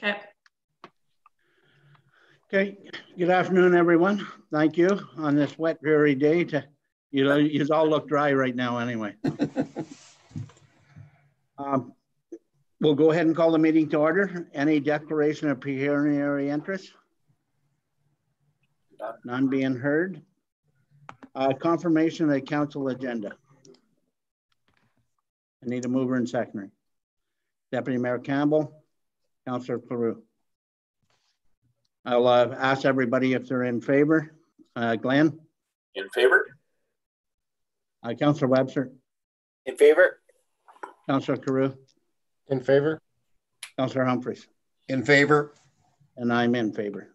Okay. Okay. Good afternoon, everyone. Thank you on this wet, dreary day. You all look dry right now anyway. We'll go ahead and call the meeting to order. Any declaration of pecuniary interest? None being heard. Confirmation of the council agenda. I need a mover and seconder. Deputy Mayor Campbell, Councillor Cleroux. I'll ask everybody if they're in favor. Glenn? In favor. Councillor Webster? In favor. Councillor Cleroux? In favor. Councillor Humphreys? In favor. And I'm in favor.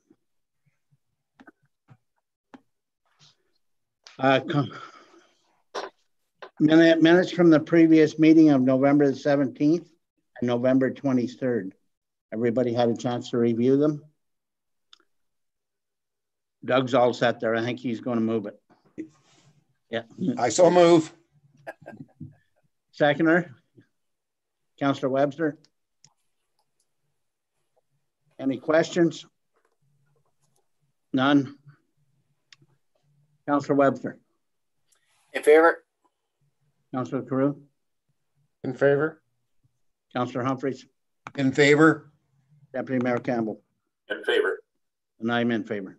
Minutes from the previous meeting of November the 17th and November 23rd. Everybody had a chance to review them? Doug's all set there. I think he's going to move it. Yeah. I so move. Seconder? Councillor Webster? Any questions? None? Councillor Webster? In favor. Councillor Cleroux? In favor. Councillor Humphreys? In favor. Deputy Mayor Campbell? In favor. And I'm in favor.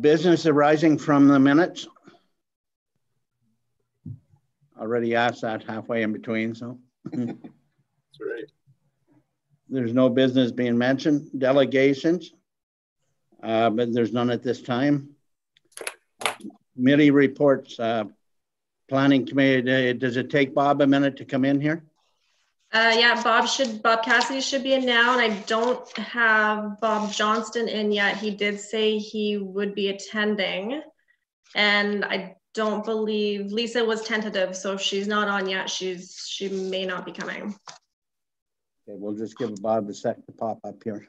Business arising from the minutes. Already asked that halfway in between, so. That's right. There's no business being mentioned. Delegations, but there's none at this time. Committee reports, planning committee. Does it take Bob a minute to come in here? Yeah, Bob Cassidy should be in now, and I don't have Bob Johnston in yet. He did say he would be attending, and I don't believe Lisa was tentative, so if she's not on yet, she may not be coming. Okay, we'll just give Bob a sec to pop up here.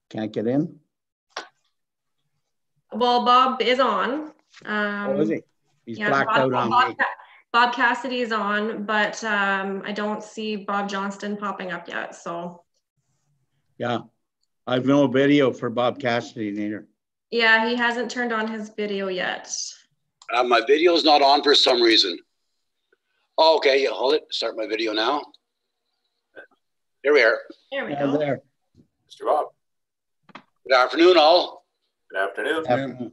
Can't get in? Well, Bob is on. Oh, is he? He's yeah, blacked out on me. Bob Cassidy is on, but I don't see Bob Johnston popping up yet, so. Yeah, I've no video for Bob Cassidy neither. Yeah, he hasn't turned on his video yet. My video is not on for some reason. Oh, okay, yeah, hold it. Start my video now. Here we are. There we go. There. Mr. Bob. Good afternoon, all. Good afternoon.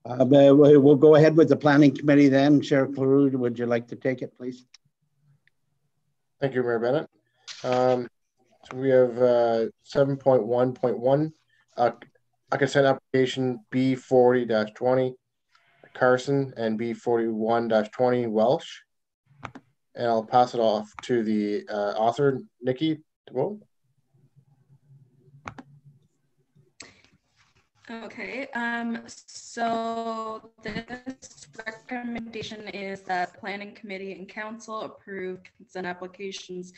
We'll go ahead with the planning committee then. Chair Cleroux, would you like to take it, please? Thank you, Mayor Bennett. So we have 7.1.1, a consent application B40-20 Carson and B41-20 Welsh. And I'll pass it off to the author, Nikki DeMoe. Okay, so this recommendation is that Planning Committee and Council approve consent applications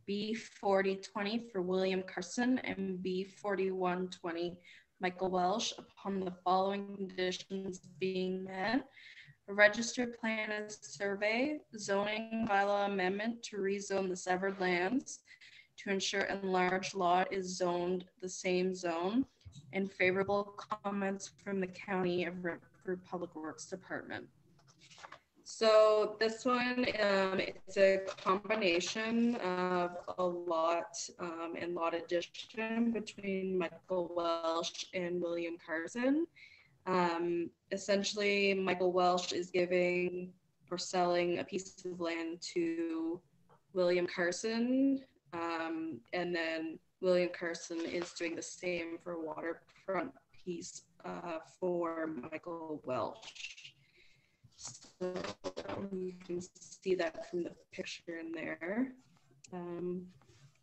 B40-20 for William Carson and B41-20 Michael Welsh upon the following conditions being met: a registered plan and survey, zoning bylaw amendment to rezone the severed lands to ensure enlarged lot is zoned the same zone, and favorable comments from the County of Renfrew Public Works Department. So this one, it's a combination of a lot and lot addition between Michael Welsh and William Carson. Essentially, Michael Welsh is giving or selling a piece of land to William Carson, and then William Carson is doing the same for waterfront piece for Michael Welsh. So you can see that from the picture in there.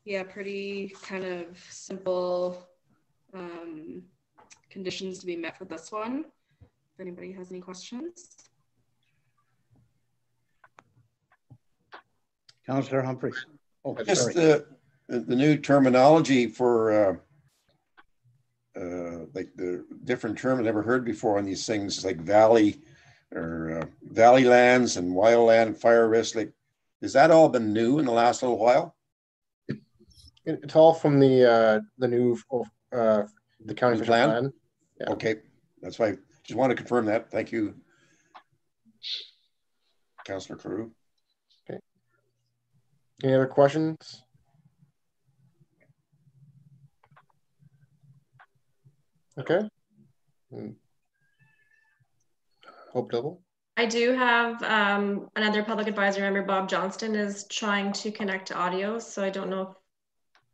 Yeah, pretty kind of simple conditions to be met for this one. If anybody has any questions. Councillor Humphries. Oh, Just sorry. the new terminology for like the different term I never heard before on these things, like valley or valley lands and wildland fire risk. Like, has that all been new in the last little while? It's all from the new the county official plan. Yeah. Okay, that's why I just want to confirm that. Thank you, Councillor Carew. Okay. Any other questions? Okay. Hope Double. I do have another public advisory member, Bob Johnston, is trying to connect to audio. So I don't know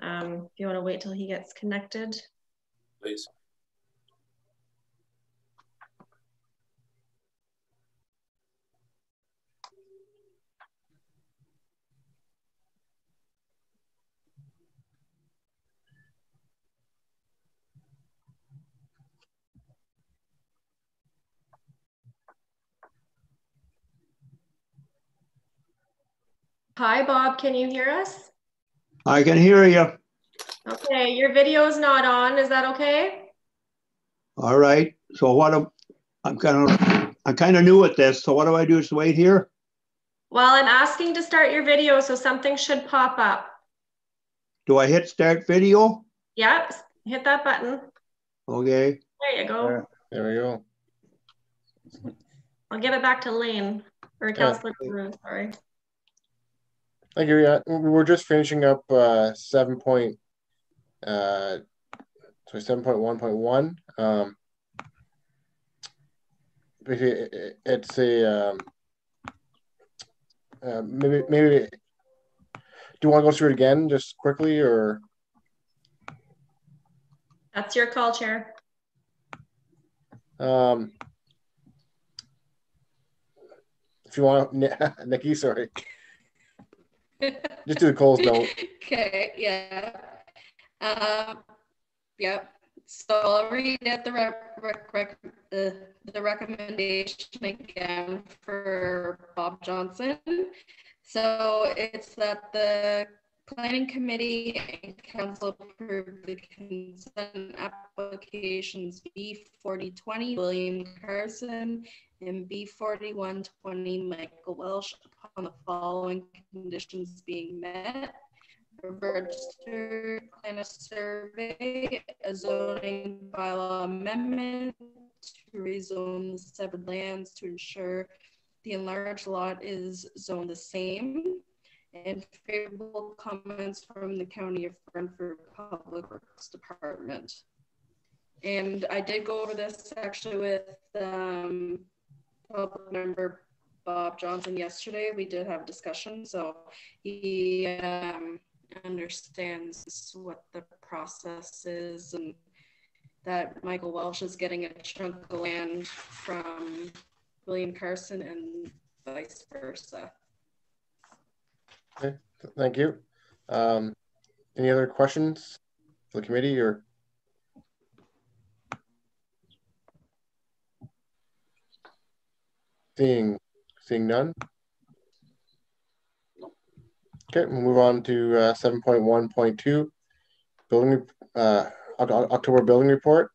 if you want to wait till he gets connected. Please. Hi, Bob, can you hear us? I can hear you. Okay, your video is not on. Is that okay? All right. So what? I'm kind of new at this. So what do I do? Just wait here? Well, I'm asking to start your video, so something should pop up. Do I hit start video? Yeah, hit that button. Okay. There you go. There we go. I'll give it back to Lane or Councillor Carew, sorry. Thank you. Yeah, we're just finishing up 7.1.1. It's a maybe. Do you want to go through it again, just quickly, or? That's your call, Chair. If you want, Nikki, sorry. Just do the Coles note. Okay, yeah. Yep. So I'll read out the recommendation again for Bob Johnson. So it's that the Planning Committee and Council approve the consent applications B4020 William Carson and B4120 Michael Welsh upon the following conditions being met: a registered plan of survey, a zoning bylaw amendment to rezone the severed lands to ensure the enlarged lot is zoned the same, and favorable comments from the County of Brantford Public Works Department. And I did go over this actually with public member Bob Johnson yesterday. We did have discussion, so he understands what the process is and that Michael Welsh is getting a chunk of land from William Carson and vice versa. Okay, thank you. Any other questions for the committee or? Seeing none. Okay, we'll move on to 7.1.2, building October building report.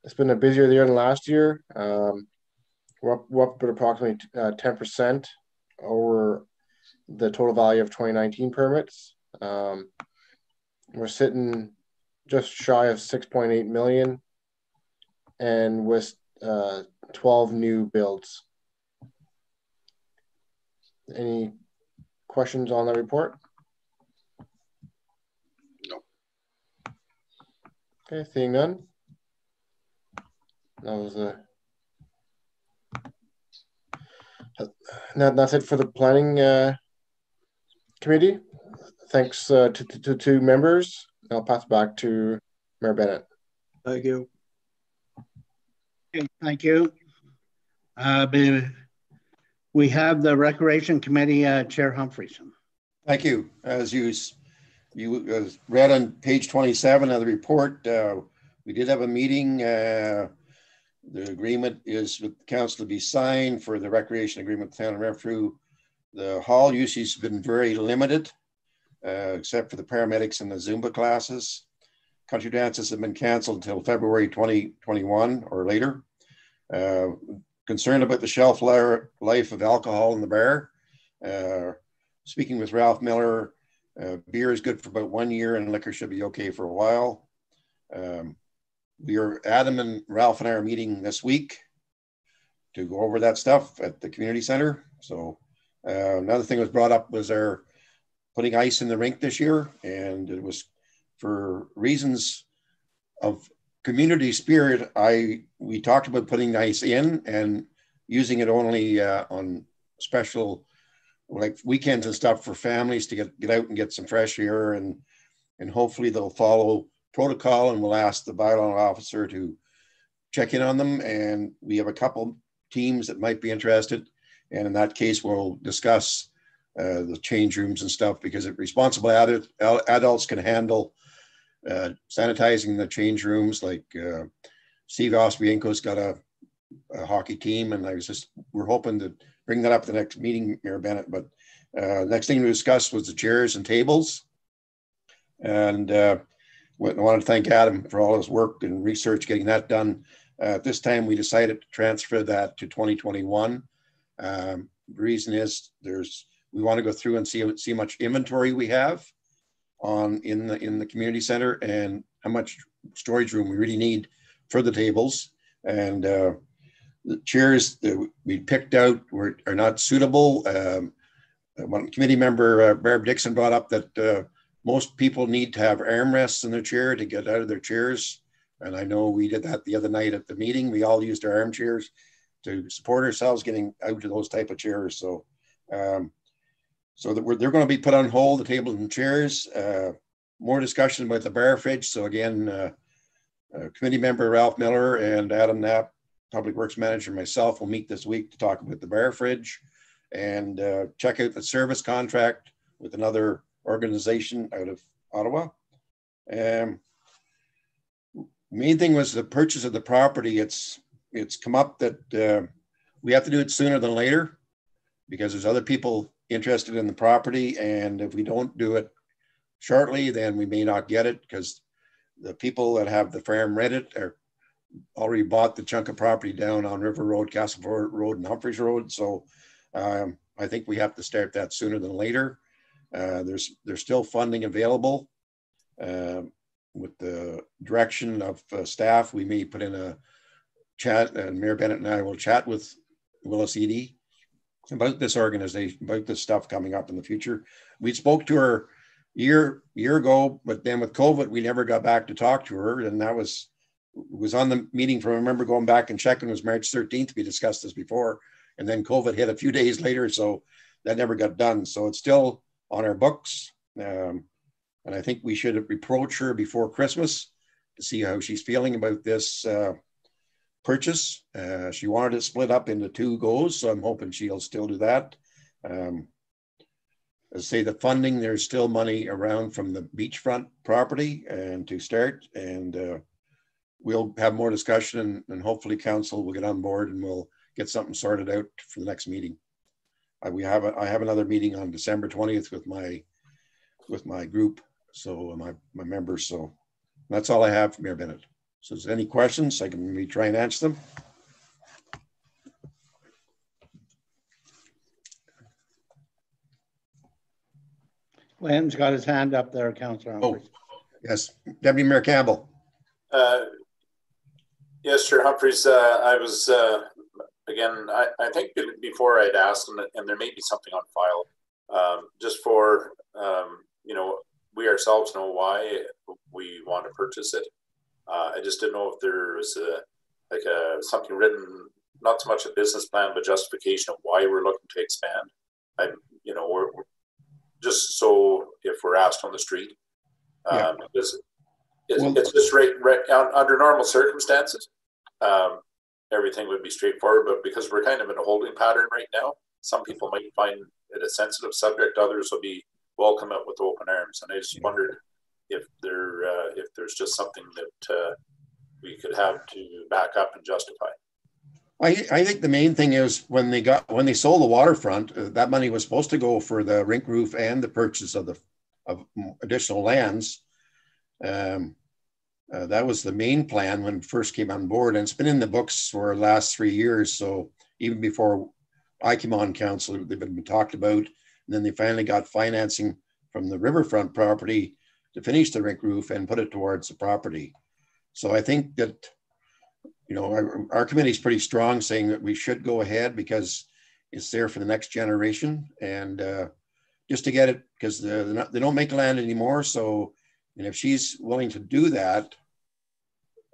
It's been a busier year than last year. We're up at approximately 10% over the total value of 2019 permits. We're sitting just shy of 6.8 million, and with 12 new builds. Any questions on the report? No. Okay, seeing none. That was that's it for the planning committee. Thanks to two members. I'll pass back to Mayor Bennett. Thank you. Okay, thank you. We have the Recreation Committee Chair Humphries. Thank you. As you read on page 27 of the report, we did have a meeting. The agreement is with the council to be signed for the recreation agreement with Town of Renfrew The hall usage has been very limited, except for the paramedics and the Zumba classes. Country dances have been canceled until February 2021 or later. Concerned about the shelf life of alcohol in the bar. Speaking with Ralph Miller, beer is good for about 1 year and liquor should be okay for a while. Adam and Ralph and I are meeting this week to go over that stuff at the community center. So another thing was brought up was our putting ice in the rink this year, and it was for reasons of community spirit. We talked about putting ice in and using it only on special like weekends and stuff for families to get out and get some fresh air, and hopefully they'll follow protocol, and we'll ask the bylaw officer to check in on them. And we have a couple teams that might be interested, and in that case we'll discuss the change rooms and stuff, because responsible adults can handle sanitizing the change rooms. Like Steve Ospienko's got a hockey team, and we're hoping to bring that up at the next meeting, Mayor Bennett. But next thing we discussed was the chairs and tables, and I wanted to thank Adam for all his work and research getting that done. At this time, we decided to transfer that to 2021. The reason is we want to go through and see how much inventory we have in the community center, and how much storage room we really need for the tables. And the chairs that we picked out are not suitable. One committee member, Barb Dixon, brought up that most people need to have armrests in their chair to get out of their chairs. And I know we did that the other night at the meeting. We all used our armchairs to support ourselves getting out of those type of chairs. So they're going to be put on hold, the tables and chairs. More discussion about the bar fridge. So again, committee member Ralph Miller and Adam Knapp, Public Works Manager, myself will meet this week to talk about the bar fridge and check out the service contract with another organization out of Ottawa. Main thing was the purchase of the property. It's come up that we have to do it sooner than later, because there's other people interested in the property, and if we don't do it shortly, then we may not get it, because the people that have the farm rented are already bought the chunk of property down on River Road, Castleford Road, and Humphreys Road. So I think we have to start that sooner than later. There's still funding available. With the direction of staff, we may put in a chat, and Mayor Bennett and I will chat with Willis Eadie about this organization, about this stuff coming up in the future. We spoke to her year ago, but then with COVID, we never got back to talk to her. And that was on the meeting from, I remember going back and checking, it was March 13th. We discussed this before, and then COVID hit a few days later. So that never got done. So it's still on our books. And I think we should approach her before Christmas to see how she's feeling about this purchase. She wanted it split up into 2 goes, so I'm hoping she'll still do that. As I say, the funding, there's still money around from the beachfront property and to start, and we'll have more discussion, and hopefully council will get on board and we'll get something sorted out for the next meeting. I have another meeting on December 20th with my group, so my members. So that's all I have from Mayor Bennett. So is there any questions? I can maybe try and answer them. Glenn's got his hand up there, Councillor Humphreys. Oh, yes, Deputy Mayor Campbell. Yes, sure, Humphreys. I was, again, I think before I'd asked, and there may be something on file, just for, we ourselves know why we want to purchase it. I just didn't know if there was something written, not so much a business plan, but justification of why we're looking to expand. We're just so if we're asked on the street, because it's just right under normal circumstances, everything would be straightforward. But because we're kind of in a holding pattern right now, some people might find it a sensitive subject. Others will be welcome it with open arms. And I just wondered if there's just something that we could have to back up and justify. I think the main thing is when they sold the waterfront, that money was supposed to go for the rink roof and the purchase of additional lands. That was the main plan when it first came on board, and it's been in the books for the last 3 years. So even before I came on council, they've been talked about, and then they finally got financing from the riverfront property to finish the rink roof and put it towards the property. So I think that, you know, our committee is pretty strong saying that we should go ahead because it's there for the next generation, and just to get it, because they don't make land anymore. So, and if she's willing to do that,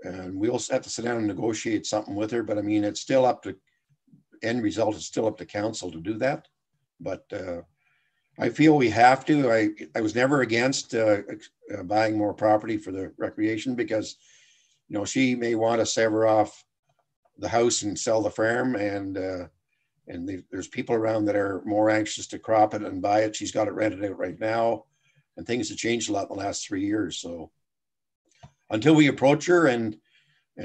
and we'll have to sit down and negotiate something with her, but I mean, it's still up to, end result is still up to council to do that. But I feel we have to. I was never against buying more property for the recreation because, you know, she may want to sever off the house and sell the farm, and there's people around that are more anxious to crop it and buy it. She's got it rented out right now, and things have changed a lot in the last 3 years. So until we approach her and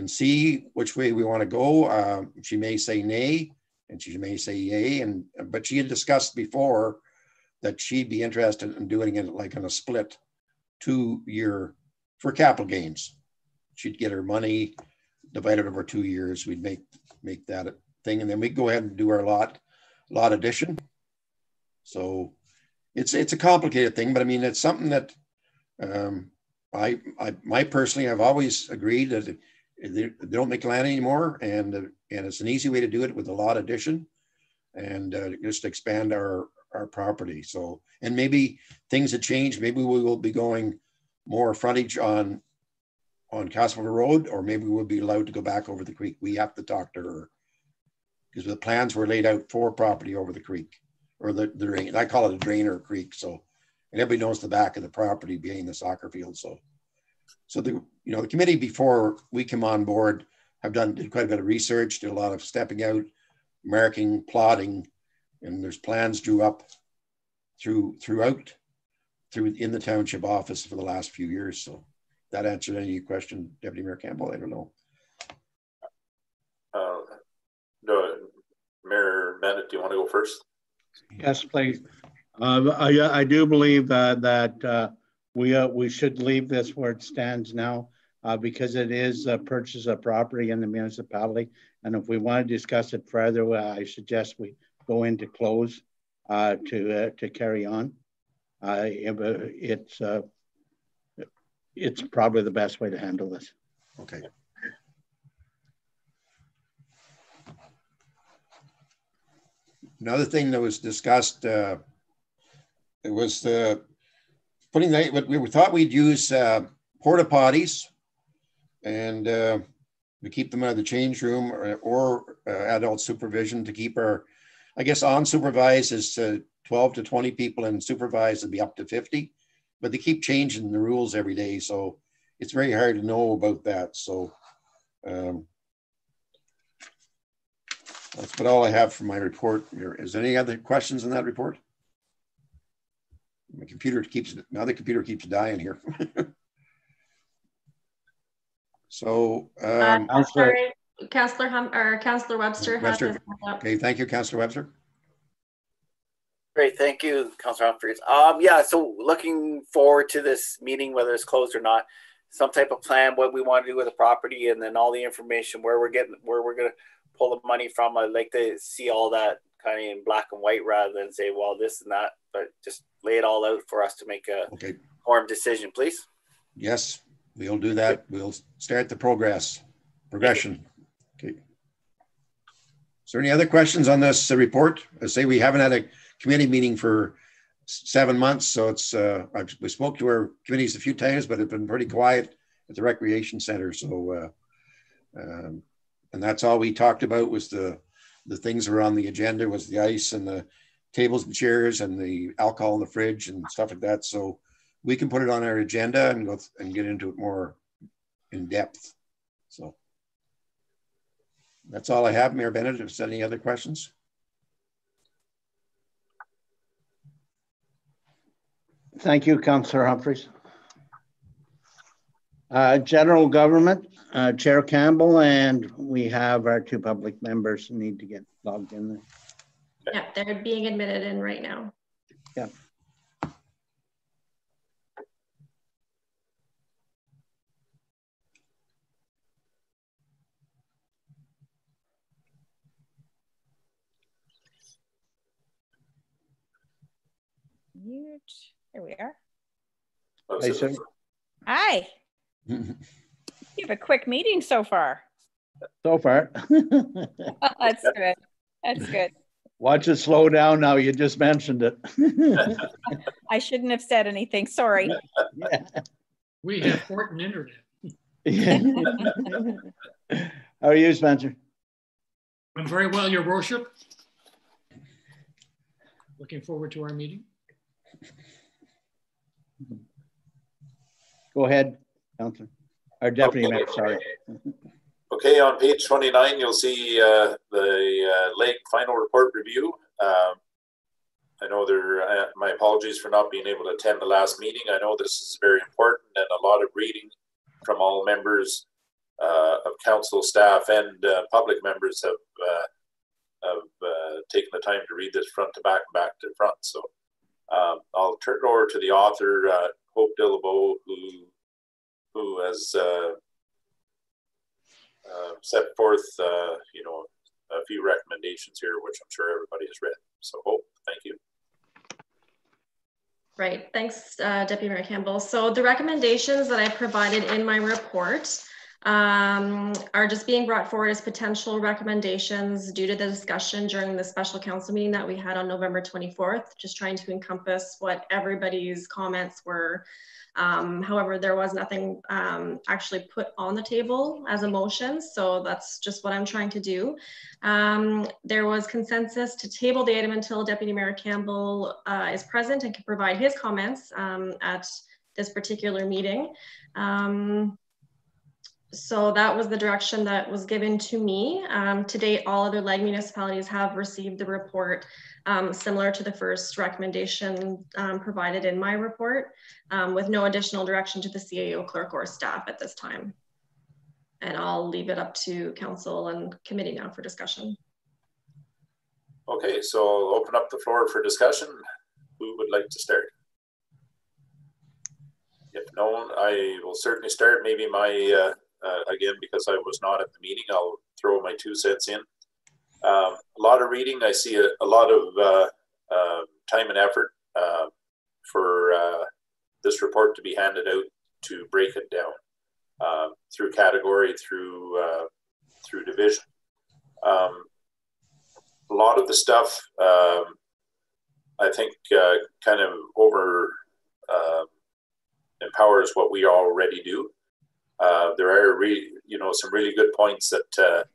see which way we want to go, she may say nay, and she may say yay. But she had discussed before that she'd be interested in doing it like on a split 2 year for capital gains. She'd get her money divided over 2 years. We'd make that thing, and then we'd go ahead and do our lot addition. So it's a complicated thing, but I mean, it's something that I personally have always agreed that they don't make land anymore, and it's an easy way to do it with a lot addition, and just expand our property. So, and maybe things have changed. Maybe we will be going more frontage on Castleville Road, or maybe we'll be allowed to go back over the creek. We have to talk to her because the plans were laid out for property over the creek, or the drain. I call it a drain or a creek. So, and everybody knows the back of the property being the soccer field. So the committee before we come on board did quite a bit of research, did a lot of stepping out, marking, plotting, and there's plans drew up throughout in the township office for the last few years. So that answered any question, Deputy Mayor Campbell? I don't know. No, Mayor Bennett, do you want to go first? Yes, please. I do believe that we should leave this where it stands now because it is a purchase of property in the municipality. And if we want to discuss it further, I suggest we go into close to carry on. It's probably the best way to handle this. Okay. Another thing that was discussed, it was putting that, we thought we'd use porta potties, and we keep them out of the change room or adult supervision to keep our, I guess unsupervised is 12 to 20 people, and supervised would be up to 50, but they keep changing the rules every day. So it's very hard to know about that. So that's about all I have for my report. Is there any other questions in that report? My computer keeps dying here. So, sorry, Councillor Webster has his hand up. Okay, thank you, Councillor Webster. Great, thank you, Councillor Humphries. Yeah, so looking forward to this meeting, whether it's closed or not. Some type of plan, what we want to do with the property, and then all the information where we're going to pull the money from. I'd like to see all that kind of in black and white rather than say, well, this and that, but just lay it all out for us to make a informed decision, please. Yes, we'll do that. We'll start the progression. Okay. Is there any other questions on this report? I say we haven't had a committee meeting for 7 months, so it's we spoke to our committees a few times, but it's been pretty quiet at the recreation center. So and that's all we talked about was the things that were on the agenda, was the ice and the tables and chairs and the alcohol in the fridge and stuff like that. So we can put it on our agenda and go and get into it more in depth. So that's all I have, Mayor Bennett. If there's any other questions. Thank you, Councillor Humphries. General government, Chair Campbell, and we have our 2 public members who need to get logged in there. Yeah, they're being admitted in right now. Yeah. Mute. Here we are. Hey, sir. Hi. You have a quick meeting so far. So far. That's good. That's good. Watch it slow down now. You just mentioned it. I shouldn't have said anything. Sorry. Yeah. We have Horton Internet. How are you, Spencer? I'm very well, Your Worship. Looking forward to our meeting. Go ahead, Councillor. Our Deputy Mayor, sorry. Okay, on page 29, you'll see the Lake final report review. I know my apologies for not being able to attend the last meeting. I know this is very important and a lot of reading from all members of council, staff, and public members have taken the time to read this front to back and back to front. So I'll turn it over to the author, Hope Dillabo, who has set forth, you know, a few recommendations here, which I'm sure everybody has read. So Hope, thank you. Right, thanks, Deputy Mayor Campbell. So the recommendations that I provided in my report are just being brought forward as potential recommendations due to the discussion during the special council meeting that we had on November 24th, just trying to encompass what everybody's comments were. However, there was nothing actually put on the table as a motion, so that's just what I'm trying to do. There was consensus to table the item until Deputy Mayor Campbell is present and can provide his comments at this particular meeting. So that was the direction that was given to me. To date, all other leg municipalities have received the report similar to the first recommendation provided in my report, with no additional direction to the CAO clerk or staff at this time. And I'll leave it up to council and committee now for discussion. Okay, so I'll open up the floor for discussion. Who would like to start? If no one, I will certainly start. Maybe my again, because I was not at the meeting, I'll throw my 2 cents in. A lot of reading. I see a lot of time and effort for this report to be handed out to break it down through category, through division. A lot of the stuff I think kind of empowers what we already do. There are you know, some really good points that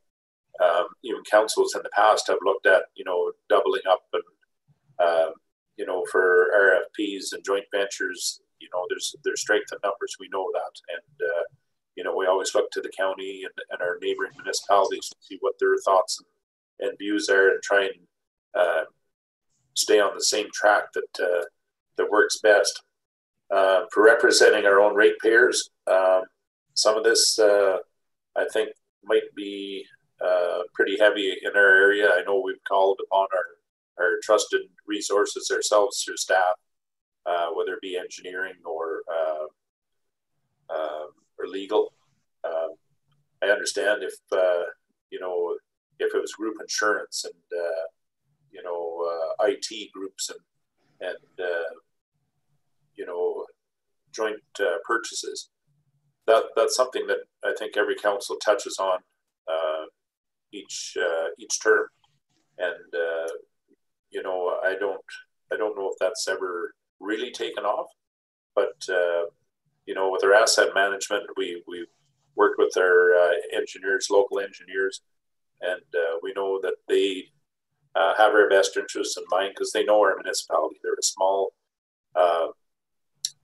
even councils in the past have looked at, you know, doubling up and you know, for RFPs and joint ventures, you know, there's strength in numbers. We know that, and you know, we always look to the county and our neighboring municipalities to see what their thoughts and views are, and try and stay on the same track that works best for representing our own ratepayers. Some of this, I think, might be pretty heavy in our area. I know we've called upon our trusted resources ourselves through staff, whether it be engineering or legal. I understand if you know, if it was group insurance and you know, IT groups and you know, joint purchases. That's something that I think every council touches on each term, and you know, I don't know if that's ever really taken off, but you know, with our asset management, we worked with our engineers, local engineers, and we know that they have our best interests in mind because they know our municipality. They're a small.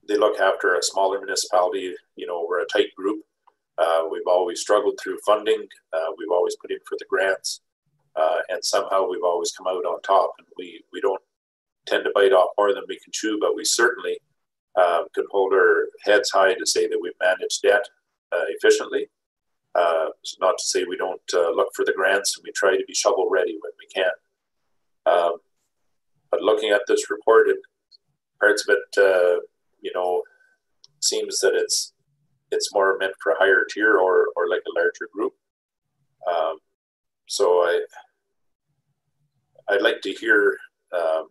They look after a smaller municipality. You know, we're a tight group. We've always struggled through funding. We've always put in for the grants, and somehow we've always come out on top. And we don't tend to bite off more than we can chew, but we certainly can hold our heads high to say that we've managed debt efficiently. It's not to say we don't look for the grants, and we try to be shovel ready when we can. But looking at this report, parts of it, you know, seems that it's more meant for a higher tier or like a larger group. So I'd like to hear,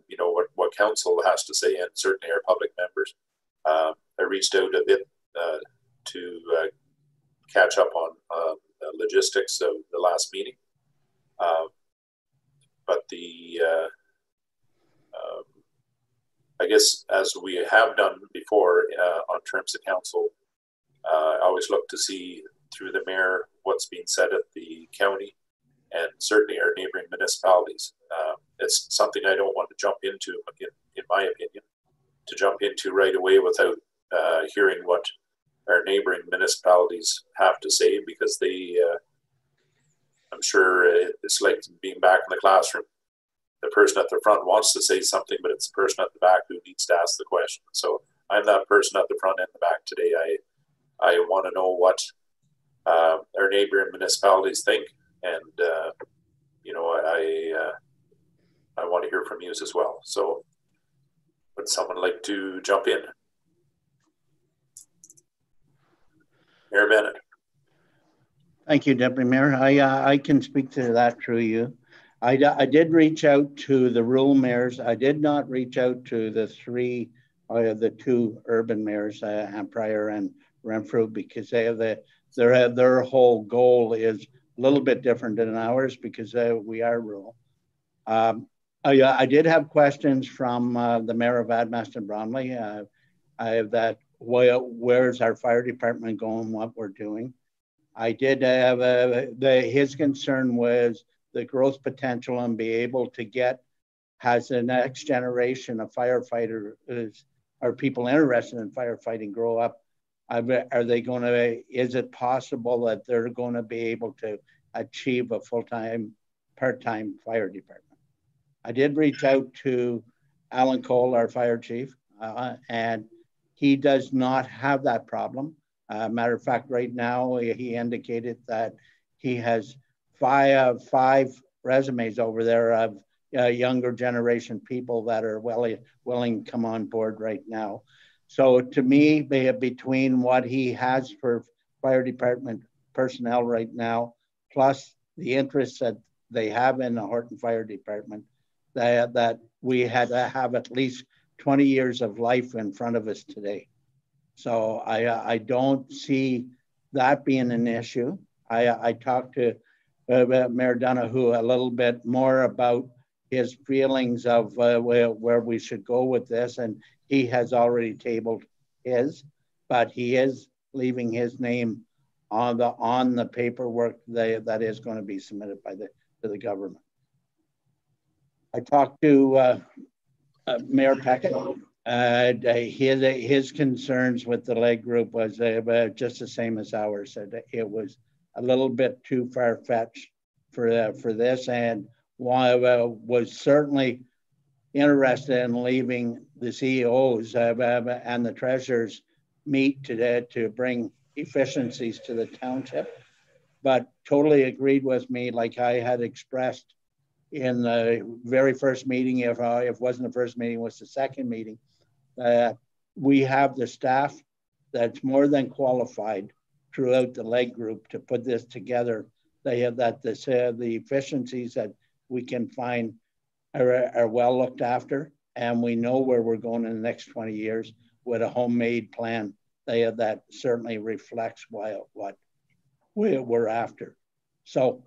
you know, what council has to say, and certainly our public members. I reached out a bit to catch up on the logistics of the last meeting, but I guess as we have done before on terms of council, I always look to see through the mayor what's being said at the county and certainly our neighboring municipalities. It's something I don't want to jump into, in my opinion, to jump into right away without hearing what our neighboring municipalities have to say, because they, I'm sure it's like being back in the classroom. The person at the front wants to say something, but it's the person at the back who needs to ask the question. So I'm that person at the front and the back today. I want to know what our neighboring municipalities think, and you know, I want to hear from you as well. So would someone like to jump in? Mayor Bennett. Thank you, Deputy Mayor. I can speak to that through you. I did reach out to the rural mayors. I did not reach out to the two urban mayors, Pryor and Renfrew, because they have their whole goal is a little bit different than ours, because we are rural. I did have questions from the mayor of Admaston Bromley. That where's our fire department going, what we're doing. I did have his concern was the growth potential and be able to get, has the next generation of firefighters or people interested in firefighting grow up. Are they going to, is it possible that they're going to be able to achieve a full-time, part-time fire department? I did reach out to Alan Cole, our fire chief, and he does not have that problem. Matter of fact, right now, he indicated that he has five resumes over there of younger generation people that are willing to come on board right now. So to me, between what he has for fire department personnel right now, plus the interest that they have in the Horton Fire Department, that we had to have at least 20 years of life in front of us today. So I don't see that being an issue. I talked to Mayor Donoghue a little bit more about his feelings of where we should go with this, and he has already tabled his, but he is leaving his name on the paperwork that is going to be submitted by to the government. I talked to Mayor Peckett. His concerns with the leg group was just the same as ours. It was a little bit too far-fetched for this, and was certainly interested in leaving the CEOs and the treasurers meet to bring efficiencies to the township, but totally agreed with me, like I had expressed in the very first meeting, if it wasn't the first meeting, it was the second meeting. We have the staff that's more than qualified throughout the leg group to put this together. They have the efficiencies that we can find are well looked after, and we know where we're going in the next 20 years with a homemade plan. That certainly reflects what we're after. So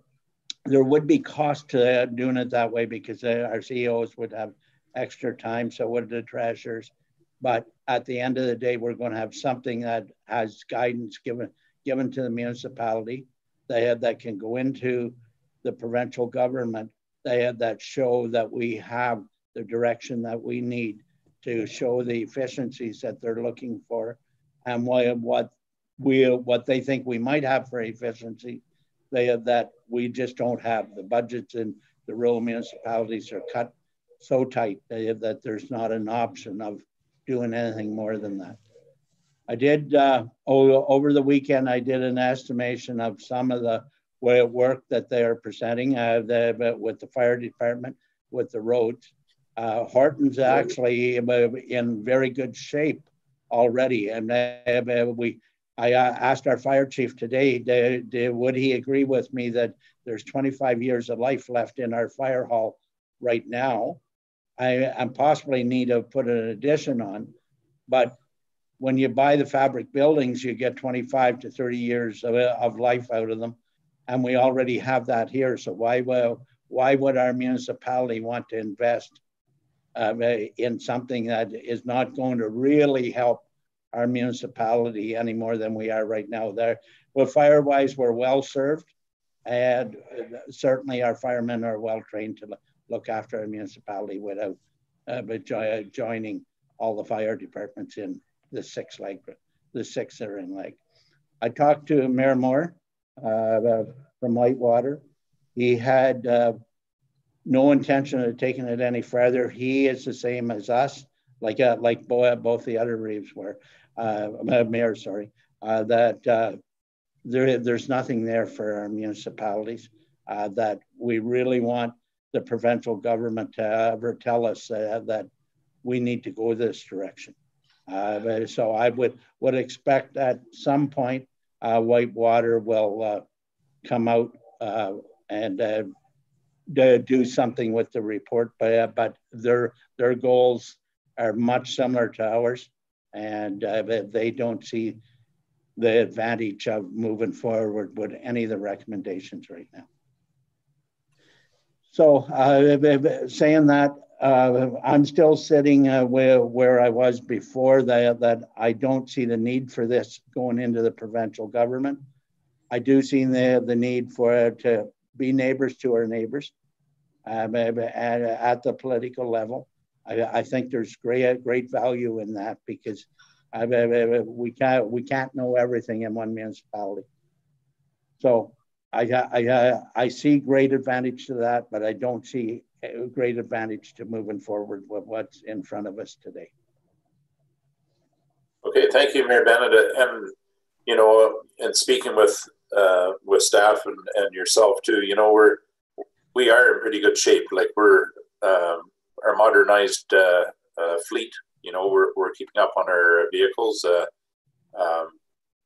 there would be cost to doing it that way, because our CEOs would have extra time, so would the treasurers. But at the end of the day, we're going to have something that has guidance given to the municipality. That can go into the provincial government. That show that we have the direction that we need to show the efficiencies that they're looking for, and what they think we might have for efficiency. That we just don't have. The budgets in the rural municipalities are cut so tight that there's not an option of doing anything more than that. I did, over the weekend, I did an estimation of some of the work that they are presenting with the fire department, with the roads. Horton's actually in very good shape already. And I asked our fire chief today, would he agree with me that there's 25 years of life left in our fire hall right now? I possibly need to put an addition on, but when you buy the fabric buildings, you get 25 to 30 years of life out of them. And we already have that here. So why would our municipality want to invest in something that is not going to really help our municipality any more than we are right now? Well, fire-wise, we're well served, and certainly our firemen are well trained to look after our municipality without joining all the fire departments in the six that are in Lake. I talked to Mayor Moore from Whitewater. He had no intention of taking it any further. He is the same as us, like both the other Reeves were, Mayor, sorry, that there's nothing there for our municipalities, that we really want the provincial government to ever tell us that we need to go this direction. So I would expect at some point Whitewater will come out and do something with the report, but their goals are much similar to ours, and they don't see the advantage of moving forward with any of the recommendations right now. So saying that, I'm still sitting where I was before, that I don't see the need for this going into the provincial government. I do see the need for it to be neighbors to our neighbors at the political level. I think there's great value in that, because we can't know everything in one municipality. So I see great advantage to that, but I don't see a great advantage to moving forward with what's in front of us today. Okay, thank you, Mayor Bennett. And you know, and speaking with staff and yourself too, you know, we are in pretty good shape. Like we're our modernized fleet. You know, we're keeping up on our vehicles.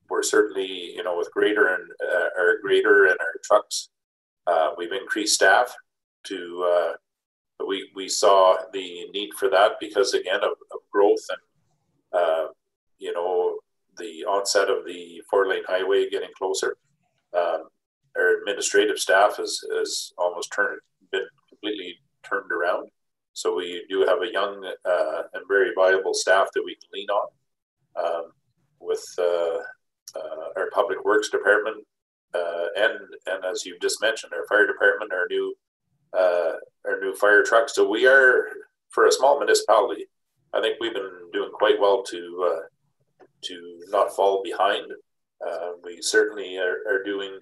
We're certainly, you know, with grader and our trucks, we've increased staff to. We saw the need for that because, again, of growth and you know, the onset of the 4-lane highway getting closer. Our administrative staff has almost been completely turned around. So we do have a young and very viable staff that we can lean on with our public works department and as you've just mentioned, our fire department, our new fire trucks. So we are, for a small municipality, I think we've been doing quite well to not fall behind. We certainly are doing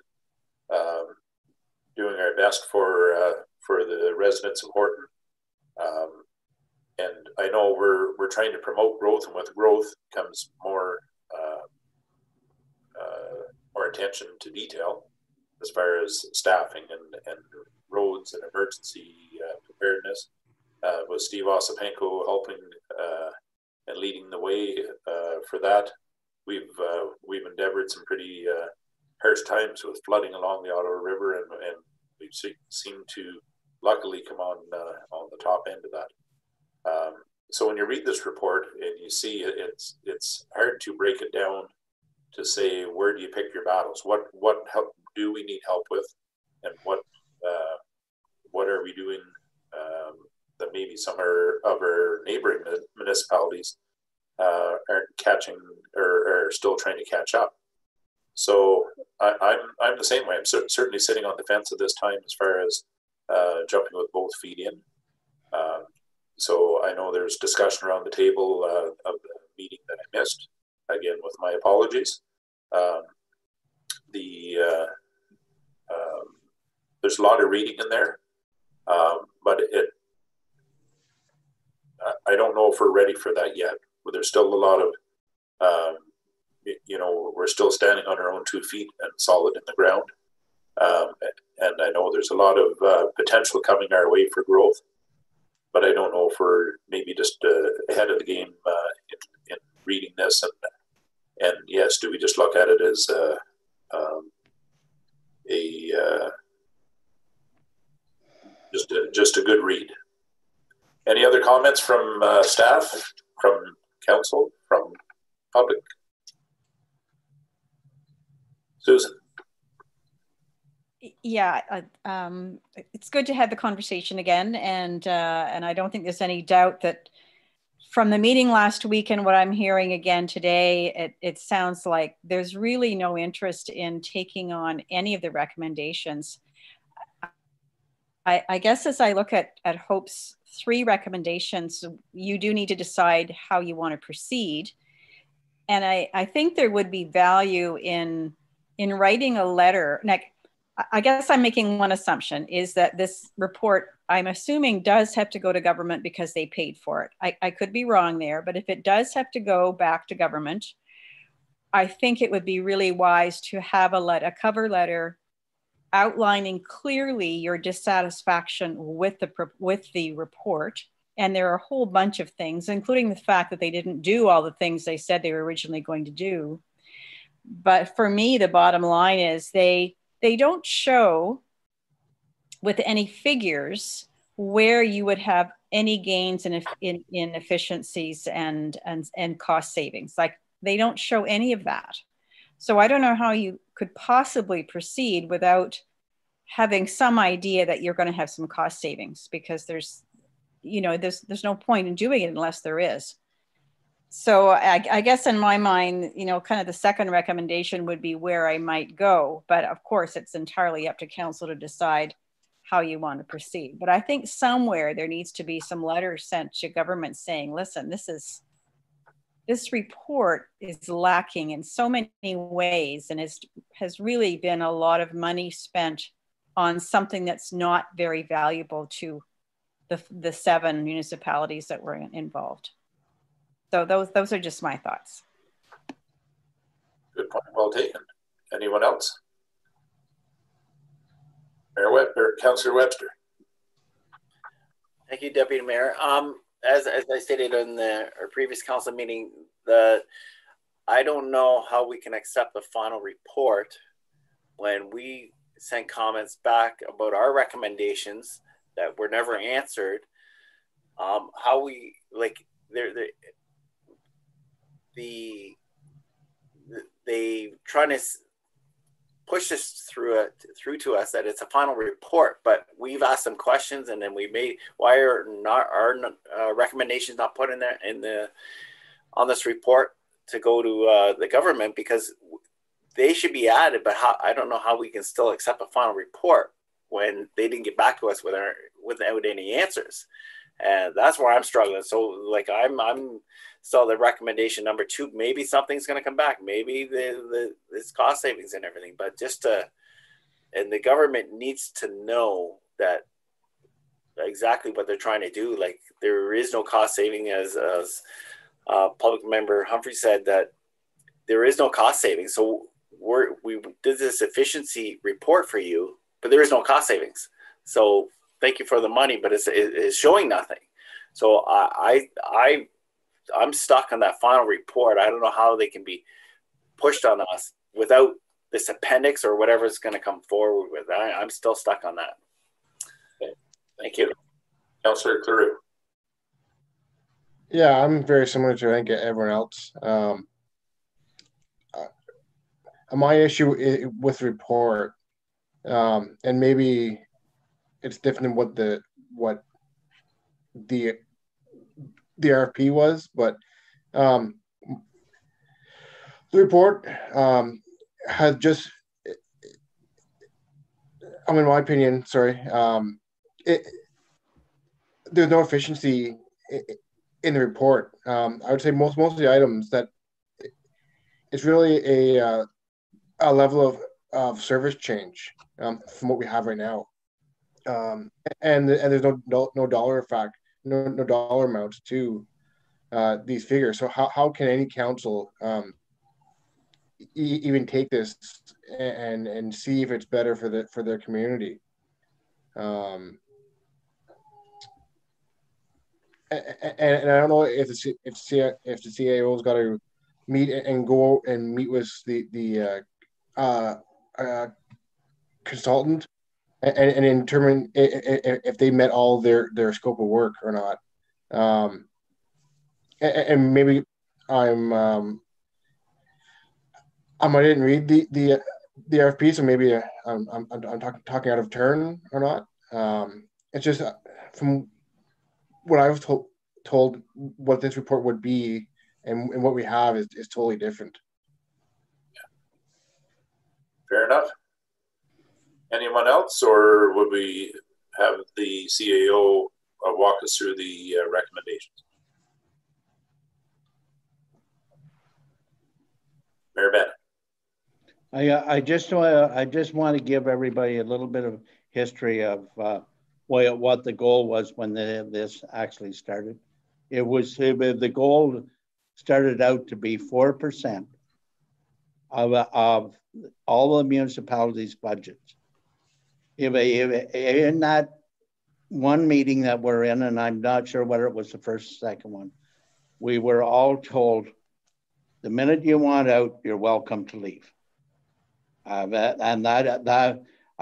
our best for the residents of Horton. And I know we're trying to promote growth, and with growth comes more attention to detail as far as staffing and roads and emergency preparedness. With Steve Osipenko helping and leading the way for that, we've endeavored some pretty harsh times with flooding along the Ottawa River, and we've seemed to luckily come on the top end of that. So when you read this report and you see it's hard to break it down to say, where do you pick your battles? What help do we need help with, and what are we doing that maybe some of our neighboring municipalities aren't catching or are still trying to catch up. So I'm the same way. I'm certainly sitting on the fence at this time as far as jumping with both feet in. So I know there's discussion around the table of the meeting that I missed. Again, with my apologies. There's a lot of reading in there, but I don't know if we're ready for that yet. But there's still a lot of we're still standing on our own 2 feet and solid in the ground. And I know there's a lot of potential coming our way for growth, but I don't know if we're maybe just ahead of the game in reading this. And yes, do we just look at it as just a good read? Any other comments from staff, from council, from public? Susan. Yeah, it's good to have the conversation again, and I don't think there's any doubt that from the meeting last week and what I'm hearing again today, it sounds like there's really no interest in taking on any of the recommendations. I guess as I look at Hope's 3 recommendations, you do need to decide how you want to proceed. And I think there would be value in writing a letter. Now, I guess I'm making one assumption, is that this report, I'm assuming, does have to go to government because they paid for it. I could be wrong there, but if it does have to go back to government, I think it would be really wise to have a cover letter outlining clearly your dissatisfaction with the report. And there are a whole bunch of things, including the fact that they didn't do all the things they said they were originally going to do. But for me, the bottom line is they don't show with any figures where you would have any gains in efficiencies and cost savings. Like, they don't show any of that. So I don't know how you could possibly proceed without having some idea that you're going to have some cost savings, because there's no point in doing it unless there is. So I guess in my mind, kind of the second recommendation would be where I might go. But of course, it's entirely up to council to decide how you want to proceed. But I think somewhere there needs to be some letters sent to government saying, listen, this report is lacking in so many ways, and has really been a lot of money spent on something that's not very valuable to the 7 municipalities that were involved. So those are just my thoughts. Good point, well taken. Anyone else? Mayor Webb, or Councillor Webster. Thank you, Deputy Mayor. As I stated in our previous council meeting, I don't know how we can accept the final report when we sent comments back about our recommendations that were never answered. How we they trying to push this through to us that it's a final report, but we've asked some questions, and then why are not our recommendations not put in there on this report to go to the government, because they should be added. But I don't know how we can still accept a final report when they didn't get back to us without any answers. And that's where I'm struggling. So I'm still the recommendation number 2. Maybe something's going to come back. Maybe this cost savings and everything. But and the government needs to know that exactly what they're trying to do. Like, there is no cost saving, as public member Humphrey said, that there is no cost saving. So we did this efficiency report for you, but there is no cost savings. So thank you for the money, but it's showing nothing. So I'm stuck on that final report. I don't know how they can be pushed on us without this appendix or whatever is going to come forward with. I'm still stuck on that. Okay. Thank you. Councillor Cleroux. Yeah, I'm very similar to, I think, everyone else. My issue with the report, and maybe it's different than what the RFP was, but the report has just, in my opinion, there's no efficiency in the report. I would say most of the items that it's really a level of service change from what we have right now, and there's no dollar effect, no dollar amounts to these figures. So how can any council even take this and see if it's better for their community. And I don't know if the CAO's got to meet and go and meet with the consultant and determine if they met all their scope of work or not. And maybe I didn't read the RFP, so maybe I'm talking out of turn or not. It's just from what I was told what this report would be and what we have is totally different. Fair enough. Anyone else, or would we have the CAO walk us through the recommendations? Mayor Bennett. I just want to give everybody a little bit of history of what the goal was when this actually started. It was the goal started out to be 4% of all the municipalities' budgets. In that one meeting that we're in, and I'm not sure whether it was the first or second one, we were all told, the minute you want out, you're welcome to leave. And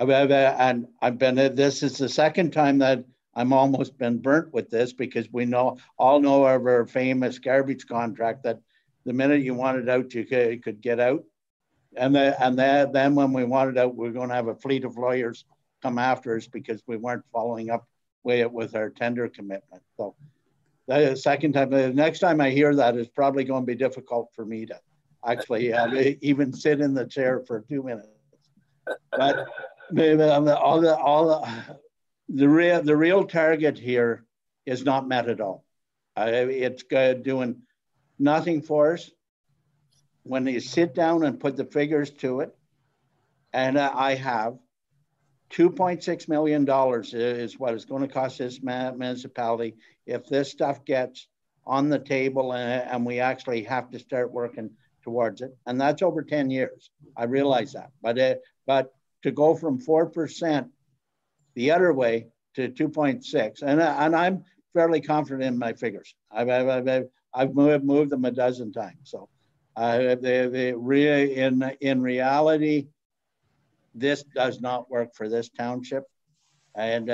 I've been. This is the second time that I'm almost been burnt with this, because we all know of our famous garbage contract that the minute you wanted out, you could get out. And then when we wanted out, we were going to have a fleet of lawyers come after us because we weren't following up with our tender commitment. So the second time, the next time I hear that, it's probably going to be difficult for me to actually even sit in the chair for 2 minutes. But the real target here is not met at all. It's doing nothing for us. When you sit down and put the figures to it, and I have $2.6 million is what it's going to cost this municipality if this stuff gets on the table and we actually have to start working towards it. And that's over 10 years. I realize that. But to go from 4% the other way to 2.6, and I'm fairly confident in my figures. I've moved them a dozen times. So in reality, this does not work for this township. And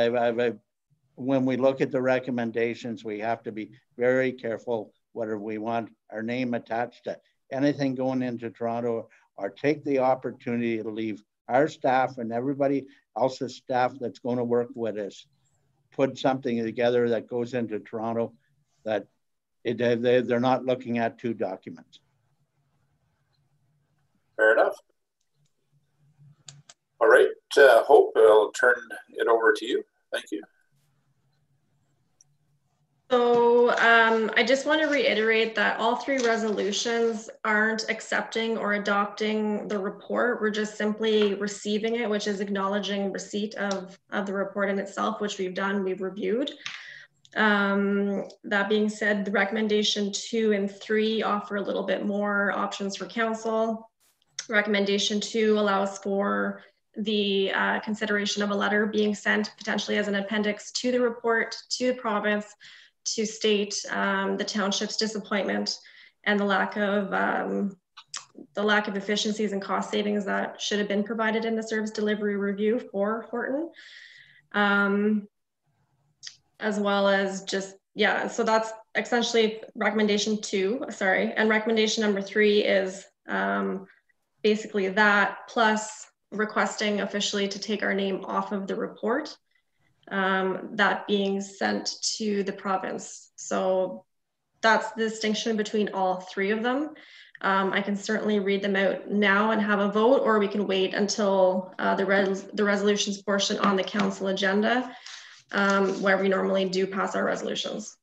when we look at the recommendations, we have to be very careful whether we want our name attached to anything going into Toronto, or take the opportunity to leave our staff and everybody else's staff that's going to work with us, put something together that goes into Toronto that they're not looking at two documents. Fair enough. All right, Hope, I'll turn it over to you. Thank you. So I just want to reiterate that all three resolutions aren't accepting or adopting the report. We're just simply receiving it, which is acknowledging receipt of the report in itself, which we've done, we've reviewed. That being said, the recommendation 2 and 3 offer a little bit more options for council. Recommendation 2 allows for the consideration of a letter being sent potentially as an appendix to the report to the province to state the township's disappointment and the lack of efficiencies and cost savings that should have been provided in the service delivery review for Horton, as well as just, yeah, so that's essentially recommendation 2, sorry. And recommendation number 3 is basically that, plus requesting officially to take our name off of the report, that being sent to the province. So that's the distinction between all three of them. I can certainly read them out now and have a vote, or we can wait until the resolutions portion on the council agenda, where we normally do pass our resolutions.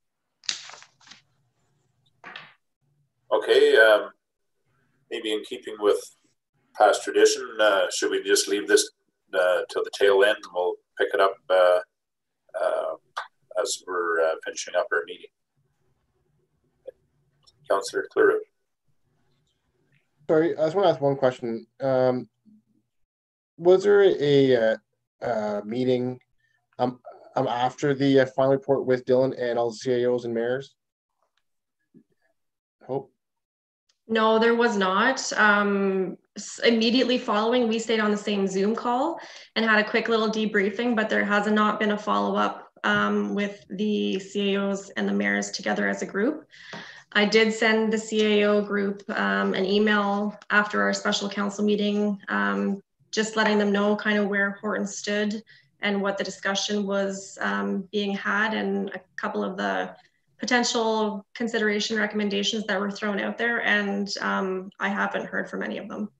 Okay, maybe in keeping with past tradition, should we just leave this till the tail end, and we'll pick it up as we're finishing up our meeting? Councillor Clearwood. Sorry, I just want to ask one question. Was there a meeting after the final report with Dylan and all the CAOs and mayors? Hope. No, there was not. Immediately following, we stayed on the same Zoom call and had a quick little debriefing, but there has not been a follow-up with the CAOs and the mayors together as a group. I did send the CAO group an email after our special council meeting, just letting them know kind of where Horton stood and what the discussion was being had, and a couple of the potential consideration recommendations that were thrown out there. And I haven't heard from any of them.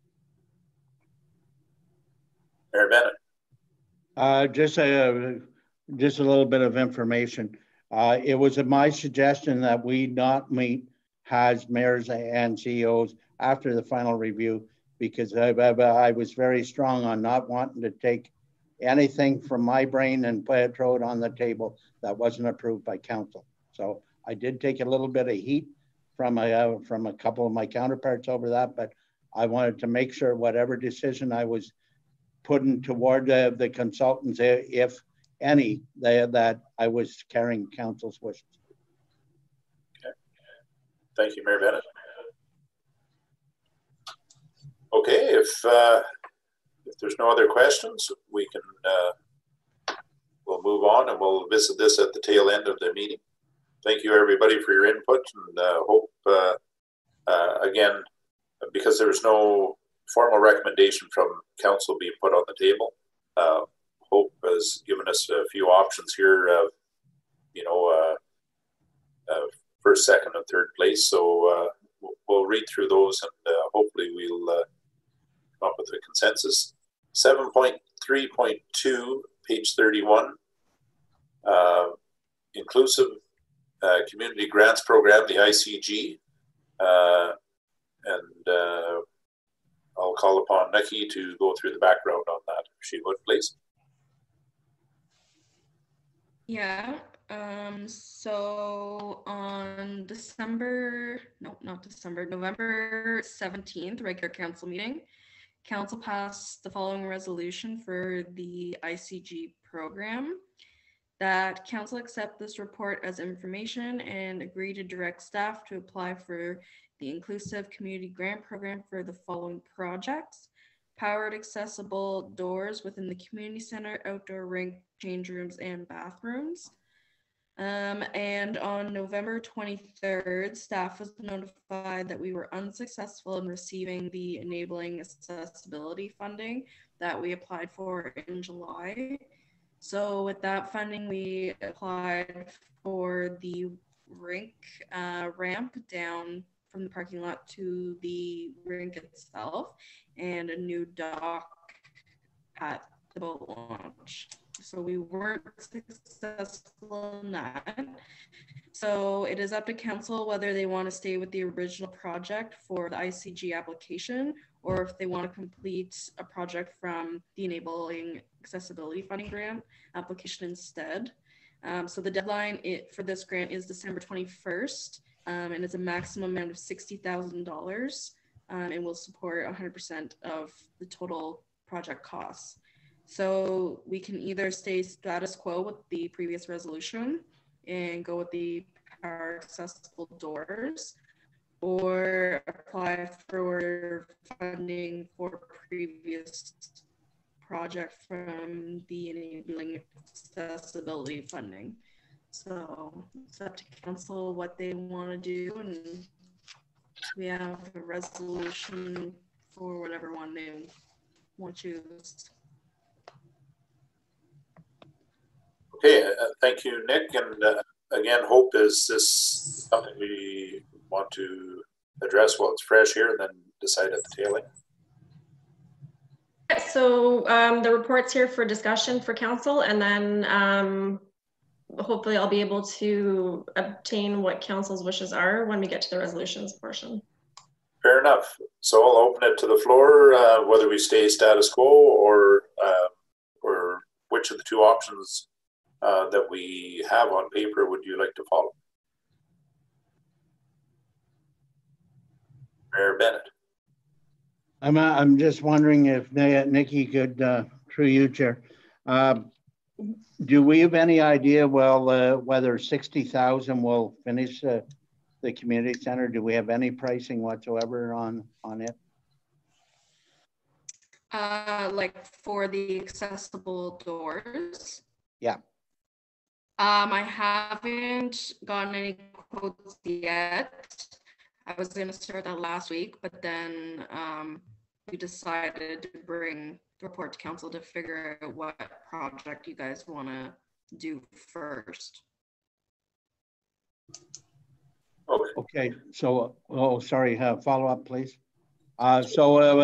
Mayor Bennett. Just a little bit of information. It was my suggestion that we not meet as mayors and CEOs after the final review, because I was very strong on not wanting to take anything from my brain and throw it on the table that wasn't approved by council. So I did take a little bit of heat from a couple of my counterparts over that, but I wanted to make sure whatever decision I was putting toward the consultants, if any, that I was carrying council's wishes. Okay. Thank you, Mayor Bennett. Okay, if there's no other questions, we can we'll move on and we'll visit this at the tail end of the meeting. Thank you, everybody, for your input, and hope again, because there was no formal recommendation from council being put on the table. Hope has given us a few options here of, first, second, and third place. So we'll read through those, and hopefully we'll come up with a consensus. 7.3.2, page 31, inclusive community grants program, the ICG, and I'll call upon Nikki to go through the background on that, if she would, please. Yeah, so on November 17th, regular council meeting, council passed the following resolution for the ICG program: that council accept this report as information and agree to direct staff to apply for the Inclusive Community Grant Program for the following projects: powered accessible doors within the community center, outdoor rink, change rooms, and bathrooms. And on November 23rd, staff was notified that we were unsuccessful in receiving the enabling accessibility funding that we applied for in July. So with that funding, we applied for the rink ramp down from the parking lot to the rink itself, and a new dock at the boat launch. So we weren't successful in that. So it is up to council whether they want to stay with the original project for the ICG application, or if they want to complete a project from the Enabling Accessibility Funding Grant application instead. So the deadline for this grant is December 21st, and it's a maximum amount of $60,000, and will support 100% of the total project costs. So we can either stay status quo with the previous resolution and go with the power accessible doors, or apply for funding for previous project from the Enabling Accessibility Funding. So it's up to council what they want to do, and we have a resolution for whatever one they want to choose. Okay, thank you, Nick. And again, Hope, is this something we want to address while it's fresh here and then decide at the tail end? So the report's here for discussion for council, and then hopefully I'll be able to obtain what council's wishes are when we get to the resolutions portion. Fair enough. So I'll open it to the floor, whether we stay status quo or which of the two options that we have on paper would you like to follow? Mayor Bennett. I'm just wondering if Nikki could, through you, Chair, do we have any idea, well, whether 60,000 will finish the community center? Do we have any pricing whatsoever on it? Like for the accessible doors? Yeah. I haven't gotten any quotes yet. I was going to start that last week, but then we decided to bring the report to council to figure out what project you guys want to do first. Okay. So, sorry, follow up, please. So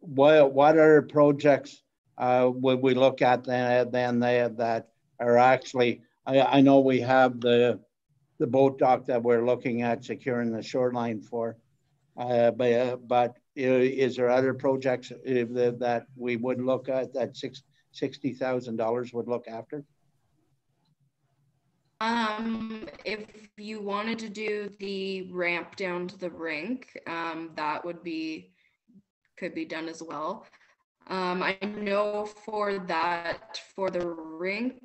what other projects would we look at then that are actually, I know we have the boat dock that we're looking at securing the shoreline for, but is there other projects that we would look at that $60,000 would look after? If you wanted to do the ramp down to the rink, that could be done as well. I know for the rink,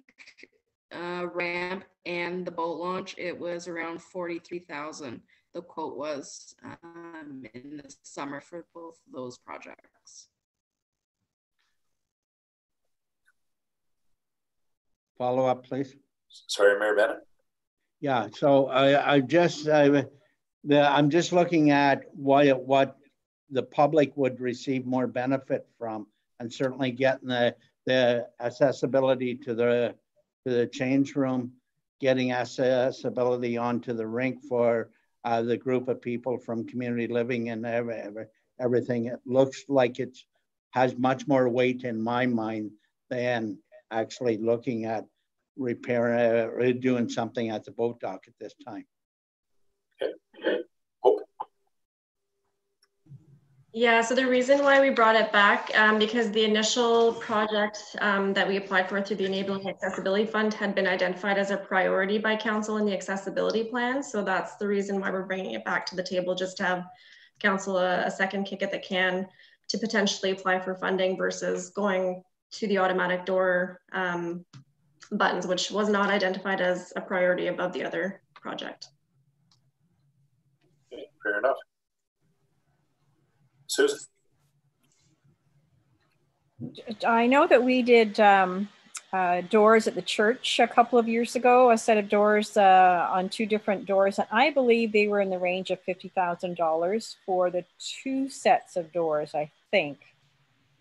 ramp and the boat launch, it was around 43,000. The quote was in the summer for both of those projects. Follow up, please. Sorry, Mayor Bennett. Yeah, so I'm just looking at what the public would receive more benefit from, and certainly getting the accessibility to the change room, getting accessibility onto the rink for the group of people from community living and everything. It looks like it has much more weight in my mind than actually looking at repairing or doing something at the boat dock at this time. Okay. Oh. Yeah, so the reason why we brought it back, because the initial project that we applied for through the Enabling Accessibility Fund had been identified as a priority by council in the accessibility plan. So that's the reason why we're bringing it back to the table, just to have council a second kick at the can to potentially apply for funding versus going to the automatic door buttons, which was not identified as a priority above the other project. Okay, fair enough. Susan? I know that we did doors at the church a couple of years ago, a set of doors on 2 different doors, and I believe they were in the range of $50,000 for the 2 sets of doors, I think.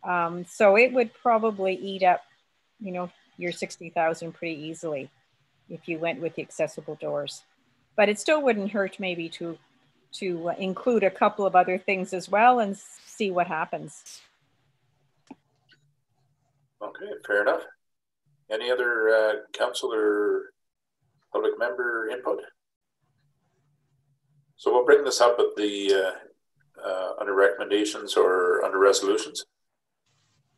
So it would probably eat up, you know, your 60,000 pretty easily if you went with the accessible doors. But it still wouldn't hurt maybe to include a couple of other things as well and see what happens. Okay, fair enough. Any other council or public member input? So we'll bring this up at the under recommendations or under resolutions,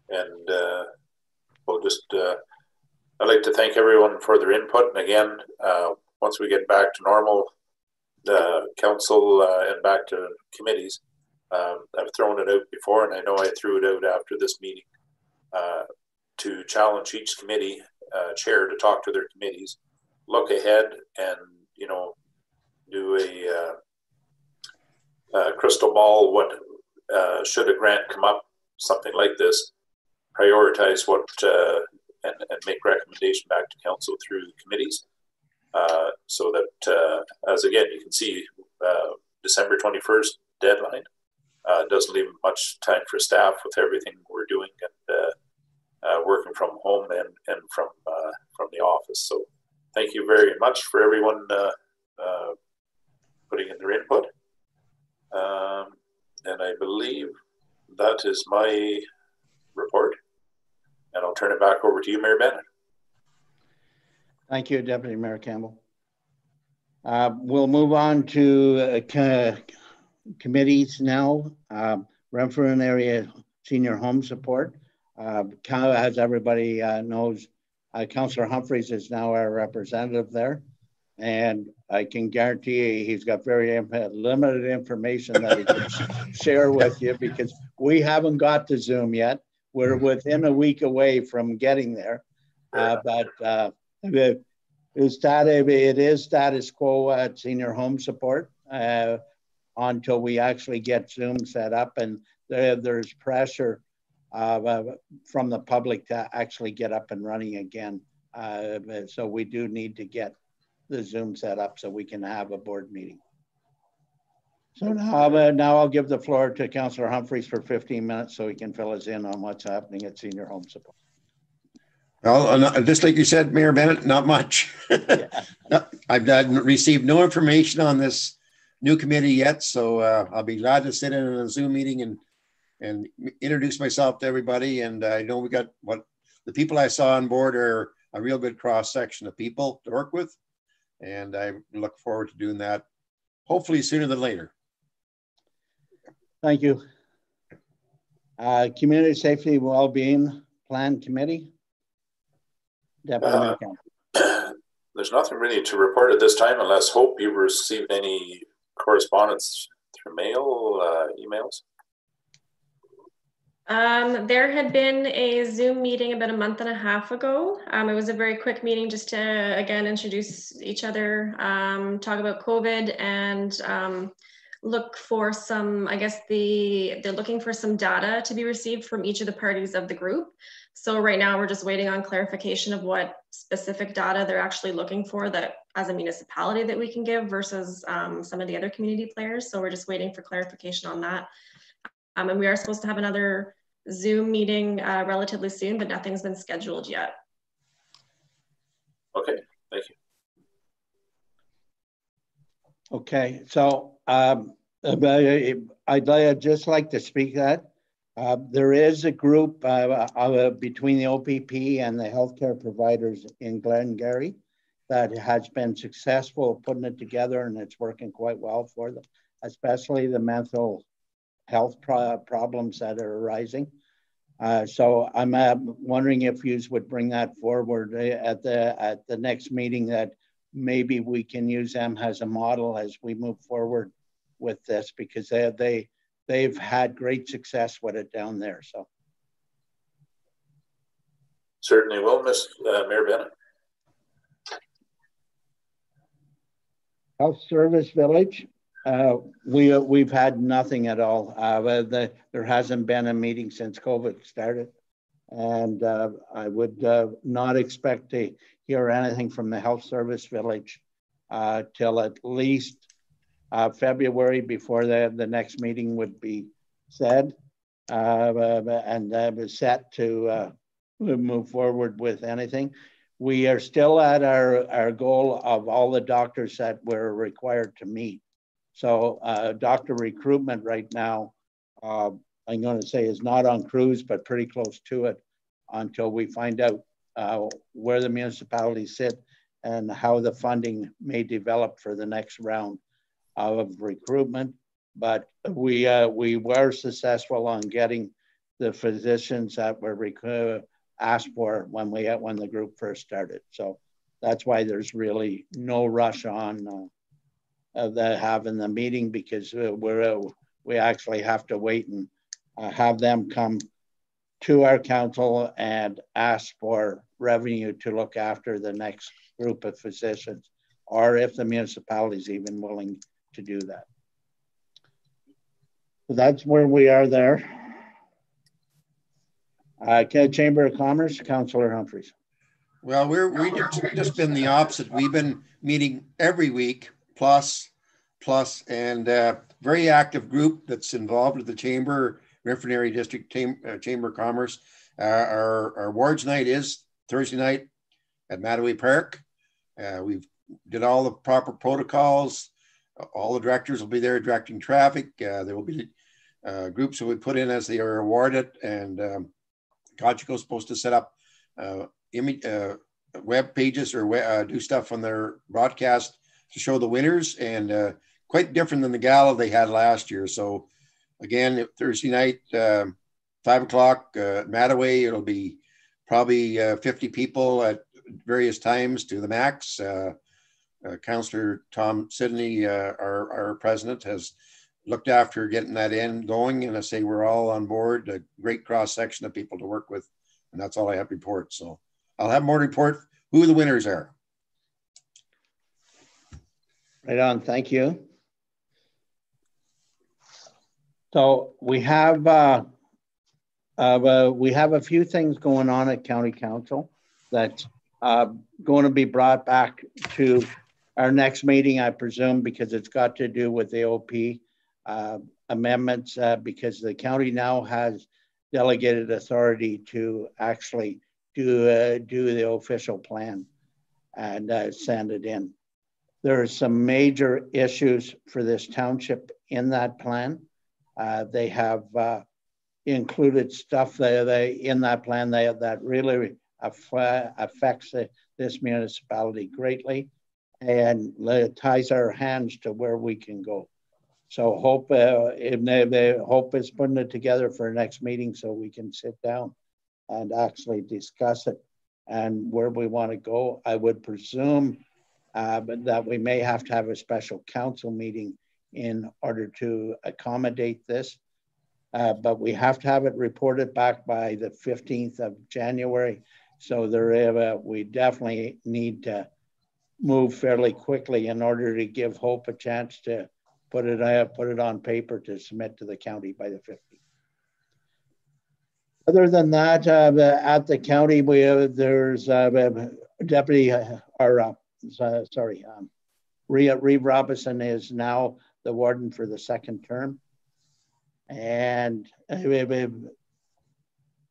and we'll just I'd like to thank everyone for their input. And again, once we get back to normal, the council and back to committees, I've thrown it out before, and I know I threw it out after this meeting, to challenge each committee chair to talk to their committees, look ahead, and do a crystal ball. What should a grant come up, something like this, prioritize what and make recommendation back to council through the committees, so that as again you can see, December 21st deadline doesn't leave much time for staff with everything we're doing and working from home and from the office. So thank you very much for everyone putting in their input, and I believe that is my report, and I'll turn it back over to you, Mayor Bennett. Thank you, Deputy Mayor Campbell. We'll move on to committees now. Renfrew Area Senior Home Support. As everybody knows, Councillor Humphreys is now our representative there. And I can guarantee you he's got very limited information that he can share with you, because we haven't got to Zoom yet. We're within a week away from getting there. But it is status quo at Senior Home Support until we actually get Zoom set up, and there's pressure from the public to actually get up and running again. So we do need to get the Zoom set up so we can have a board meeting. So now I'll give the floor to Councillor Humphreys for 15 minutes so he can fill us in on what's happening at Senior Home Support. Well, just like you said, Mayor Bennett, not much. I've received no information on this new committee yet, so I'll be glad to sit in a Zoom meeting and introduce myself to everybody. And I know we got the people I saw on board are a real good cross section of people to work with. And I look forward to doing that, hopefully sooner than later. Thank you. Community Safety and Wellbeing Plan Committee. Deputy Mayor. There's nothing really to report at this time, unless Hope you've received any correspondence through mail, emails. There had been a Zoom meeting about a month and a half ago. It was a very quick meeting just to, again, introduce each other, talk about COVID, and look for some, I guess they're looking for some data to be received from each of the parties of the group. So right now we're just waiting on clarification of what specific data they're actually looking for that as a municipality that we can give versus some of the other community players. So we're just waiting for clarification on that. And we are supposed to have another Zoom meeting relatively soon, but nothing's been scheduled yet. Okay, thank you. Okay, so I'd just like to speak that there is a group between the OPP and the healthcare providers in Glengarry that has been successful putting it together, and it's working quite well for them, especially the mental health problems that are arising. So I'm wondering if you would bring that forward at the next meeting, that maybe we can use them as a model as we move forward with this, because they've had great success with it down there. So certainly will, Mayor Bennett. Health Service Village. We've had nothing at all. There hasn't been a meeting since COVID started, and I would not expect to hear anything from the Health Service Village till at least February, before the next meeting would be said, and was set to move forward with anything. We are still at our goal of all the doctors that we're required to meet. So doctor recruitment right now, I'm going to say, is not on cruise, but pretty close to it, until we find out where the municipalities sit and how the funding may develop for the next round of recruitment. But we were successful on getting the physicians that were asked for when the group first started. So that's why there's really no rush on having the meeting, because we actually have to wait and have them come to our council and ask for revenue to look after the next group of physicians, or if the municipality is even willing to do that. So that's where we are there. Chamber of Commerce, Councillor Humphreys. Well, we've just been the opposite. We've been meeting every week, plus, and very active group that's involved with the Chamber, Renfrew Area District Chamber of Commerce. Our awards night is Thursday night at Mattaway Park. We've did all the proper protocols. All the directors will be there directing traffic. There will be groups that we put in as they are awarded, and Cogeco is supposed to set up web pages or do stuff on their broadcast to show the winners, and quite different than the gala they had last year. So again, Thursday night, 5 o'clock at Mattaway, it'll be probably 50 people at various times to the max. Councillor Tom Sidney, our president, has looked after getting that in going, and I say we're all on board. A great cross section of people to work with, and that's all I have to report. So I'll have more to report who the winners are. Right on, thank you. So we have a few things going on at County Council that's going to be brought back to our next meeting, I presume, because it's got to do with the OP amendments, because the county now has delegated authority to actually do the official plan and send it in. There are some major issues for this township in that plan. They have included stuff in that plan that really affects this municipality greatly, and ties our hands to where we can go. So Hope is putting it together for our next meeting so we can sit down and actually discuss it and where we want to go. I would presume that we may have to have a special council meeting in order to accommodate this. But we have to have it reported back by the 15th of January. So we definitely need to move fairly quickly in order to give Hope a chance to put it on paper to submit to the county by the 15th. Other than that, at the county, there's Deputy, Reeve Robinson is now the warden for the second term. And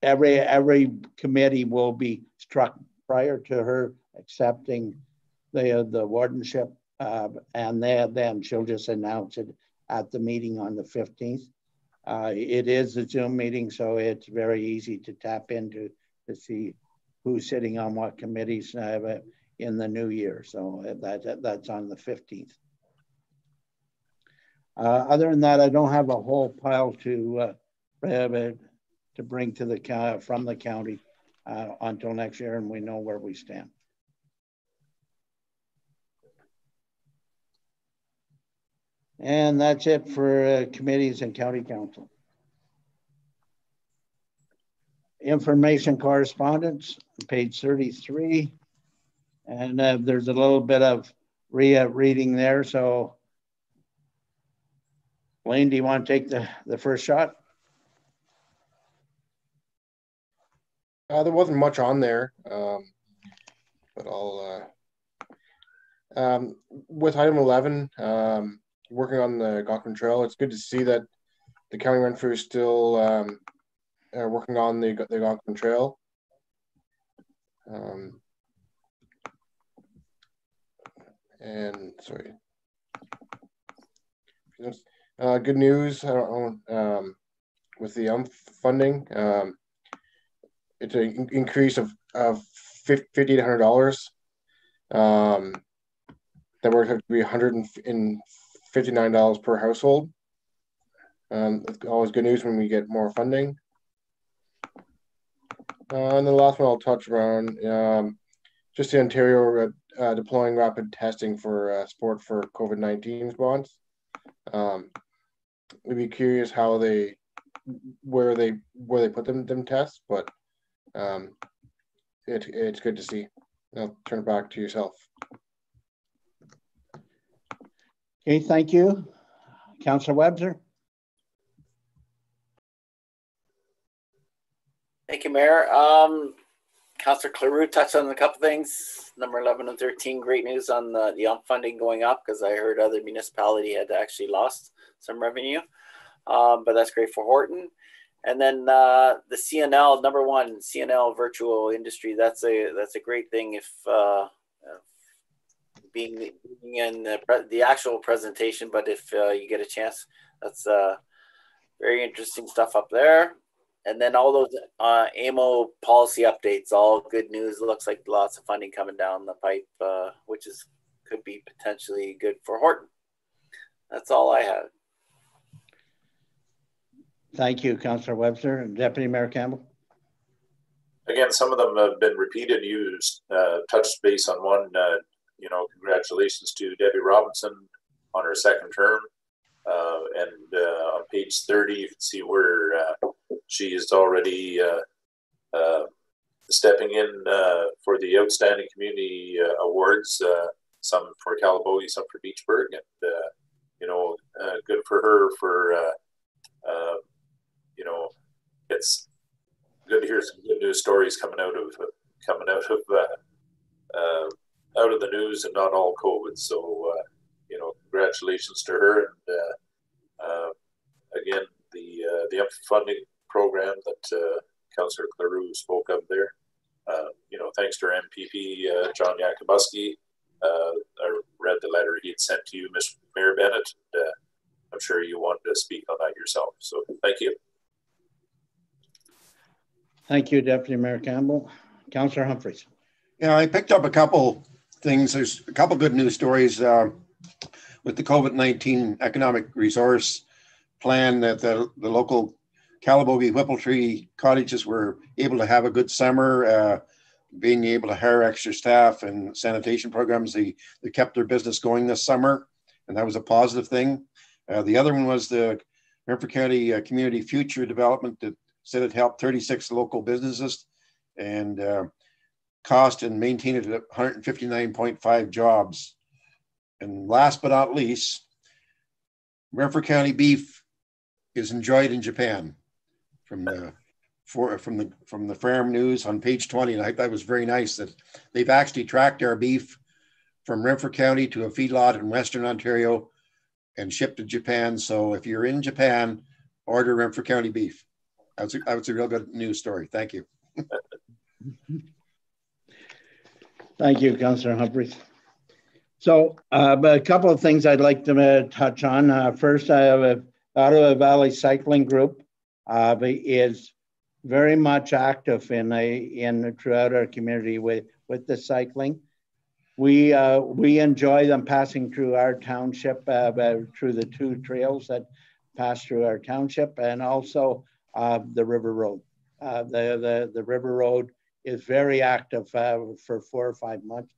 every committee will be struck prior to her accepting the wardenship, and then she'll just announce it at the meeting on the 15th. It is a Zoom meeting, so it's very easy to tap into to see who's sitting on what committees in the new year. So that's on the 15th. Other than that, I don't have a whole pile to bring to from the county until next year, and we know where we stand. And that's it for committees and county council. Information correspondence, page 33. And there's a little bit of reading there. So Wayne, do you want to take the first shot? There wasn't much on there, but I'll, with item 11, working on the Algonquin Trail, it's good to see that the county Renfrew is still working on the Algonquin Trail. And sorry, good news. I don't know, with the funding, it's an increase of $5,800. That works out to be $159 per household. It's always good news when we get more funding. And the last one I'll touch around, just the Ontario deploying rapid testing for support for COVID-19 response. We'd be curious how where they put them tests, but it's good to see. I'll turn it back to yourself. Okay, thank you. Councillor Webster. Thank you, Mayor. Councillor Cleroux touched on a couple things. Number 11 and 13, great news on the funding going up, because I heard other municipality had actually lost some revenue, but that's great for Horton. And then the CNL, number 1, CNL virtual industry. That's a great thing. If being in the actual presentation, but if you get a chance, that's very interesting stuff up there. And then all those AMO policy updates, all good news. It looks like lots of funding coming down the pipe, which could be potentially good for Horton. That's all I have. Thank you, Councillor Webster. And Deputy Mayor Campbell. Again, some of them have been repeated. You touched base on one. you know, congratulations to Debbie Robinson on her second term. And on page 30, you can see where she is already stepping in for the Outstanding Community Awards, some for Calabogie, some for Beachburg. And, you know, good for her for, you know, it's good to hear some good news stories coming out of the news, and not all COVID. So, you know, congratulations to her. And again, the funding program that Councillor Cleroux spoke of there. You know, thanks to our MPP, John Yakubuski. I read the letter he had sent to you, Mr. Mayor Bennett. And, I'm sure you wanted to speak on that yourself. So thank you. Thank you, Deputy Mayor Campbell. Councillor Humphreys. Yeah, I picked up a couple things. There's a couple good news stories with the COVID-19 economic resource plan that the local Calabogie Whippletree cottages were able to have a good summer, being able to hire extra staff and sanitation programs. They kept their business going this summer, and that was a positive thing. The other one was the Renfrew County Community Future Development that said it helped 36 local businesses and cost and maintained it at 159.5 jobs. And last but not least, Renfrew County beef is enjoyed in Japan. From the Farm News on page 20, and I thought that was very nice that they've actually tracked our beef from Renfrew County to a feedlot in Western Ontario and shipped to Japan. So if you're in Japan, order Renfrew County beef. That was a real good news story. Thank you. Thank you, Councillor Humphreys. So a couple of things I'd like to touch on. First, I have a Ottawa Valley Cycling Group is very much active throughout our community with the cycling. We enjoy them passing through our township, through the two trails that pass through our township, and also the River Road. The River Road is very active for 4 or 5 months.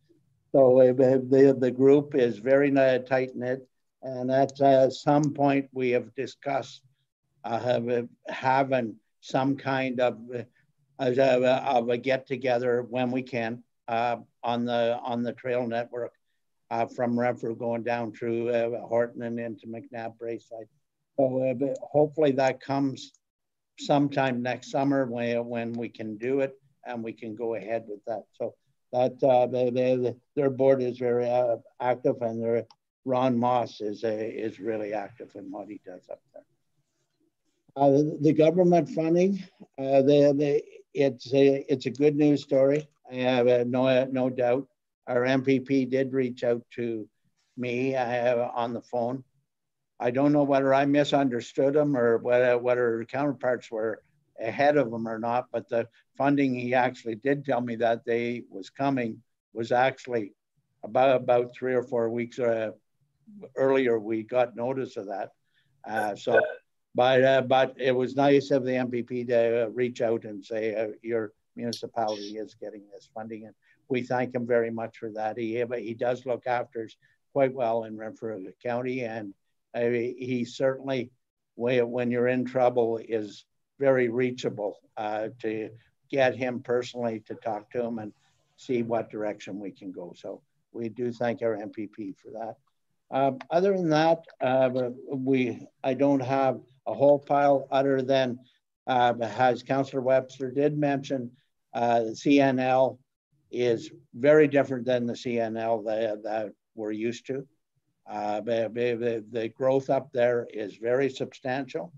So the group is very tight knit, and at some point we have discussed having some kind of a get together when we can on the trail network from Renfrew going down through Horton and into McNabb Braeside. So hopefully that comes sometime next summer when we can do it and we can go ahead with that. So that their board is very active, and Ron Moss is really active in what he does up there. The government funding, it's a good news story. I have no doubt. Our MPP did reach out to me on the phone. I don't know whether I misunderstood him or whether counterparts were ahead of him or not, but the funding he actually did tell me that day was coming was actually about 3 or 4 weeks earlier. We got notice of that. But it was nice of the MPP to reach out and say your municipality is getting this funding, and we thank him very much for that. He does look after us quite well in Renfrew County, and he certainly, when you're in trouble, is very reachable to get him personally to talk to him and see what direction we can go. So we do thank our MPP for that. Other than that, I don't have a whole pile other than, as Councillor Webster did mention, the CNL is very different than the CNL that we're used to. The growth up there is very substantial.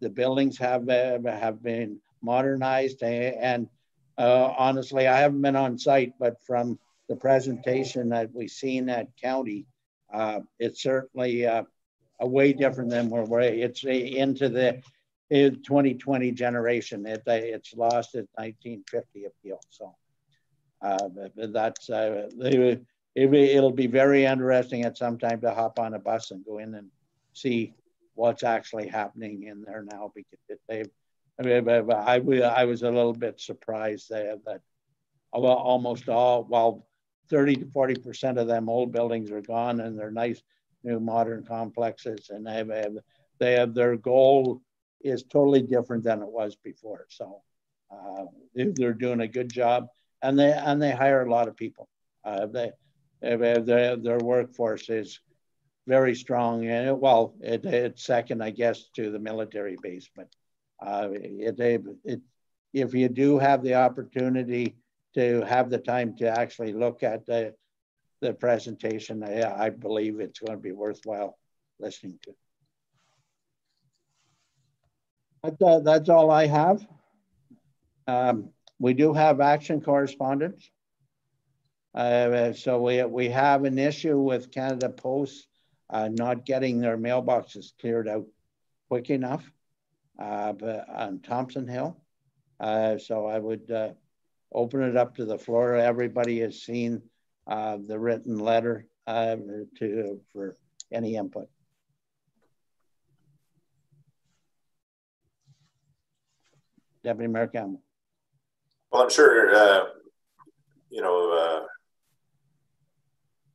The buildings have been modernized, and honestly, I haven't been on site, but from the presentation that we've seen at county, it's certainly a way different than where it's into the 2020 generation. It's lost its 1950 appeal. So that's it'll be very interesting at some time to hop on a bus and go in and see what's actually happening in there now, because I was a little bit surprised that almost all, well, 30 to 40% of them old buildings are gone, and they're nice new modern complexes, and they have their goal is totally different than it was before. So they're doing a good job, and they hire a lot of people. Their workforce is very strong, and it's second, I guess, to the military base. But if you do have the opportunity to have the time to actually look at the presentation, I believe it's going to be worthwhile listening to. But, that's all I have. We do have action correspondence. So we have an issue with Canada Post not getting their mailboxes cleared out quick enough but on Thompson Hill. So I would open it up to the floor. Everybody has seen the written letter for any input. Deputy Mayor Campbell. Well, I'm sure, you know,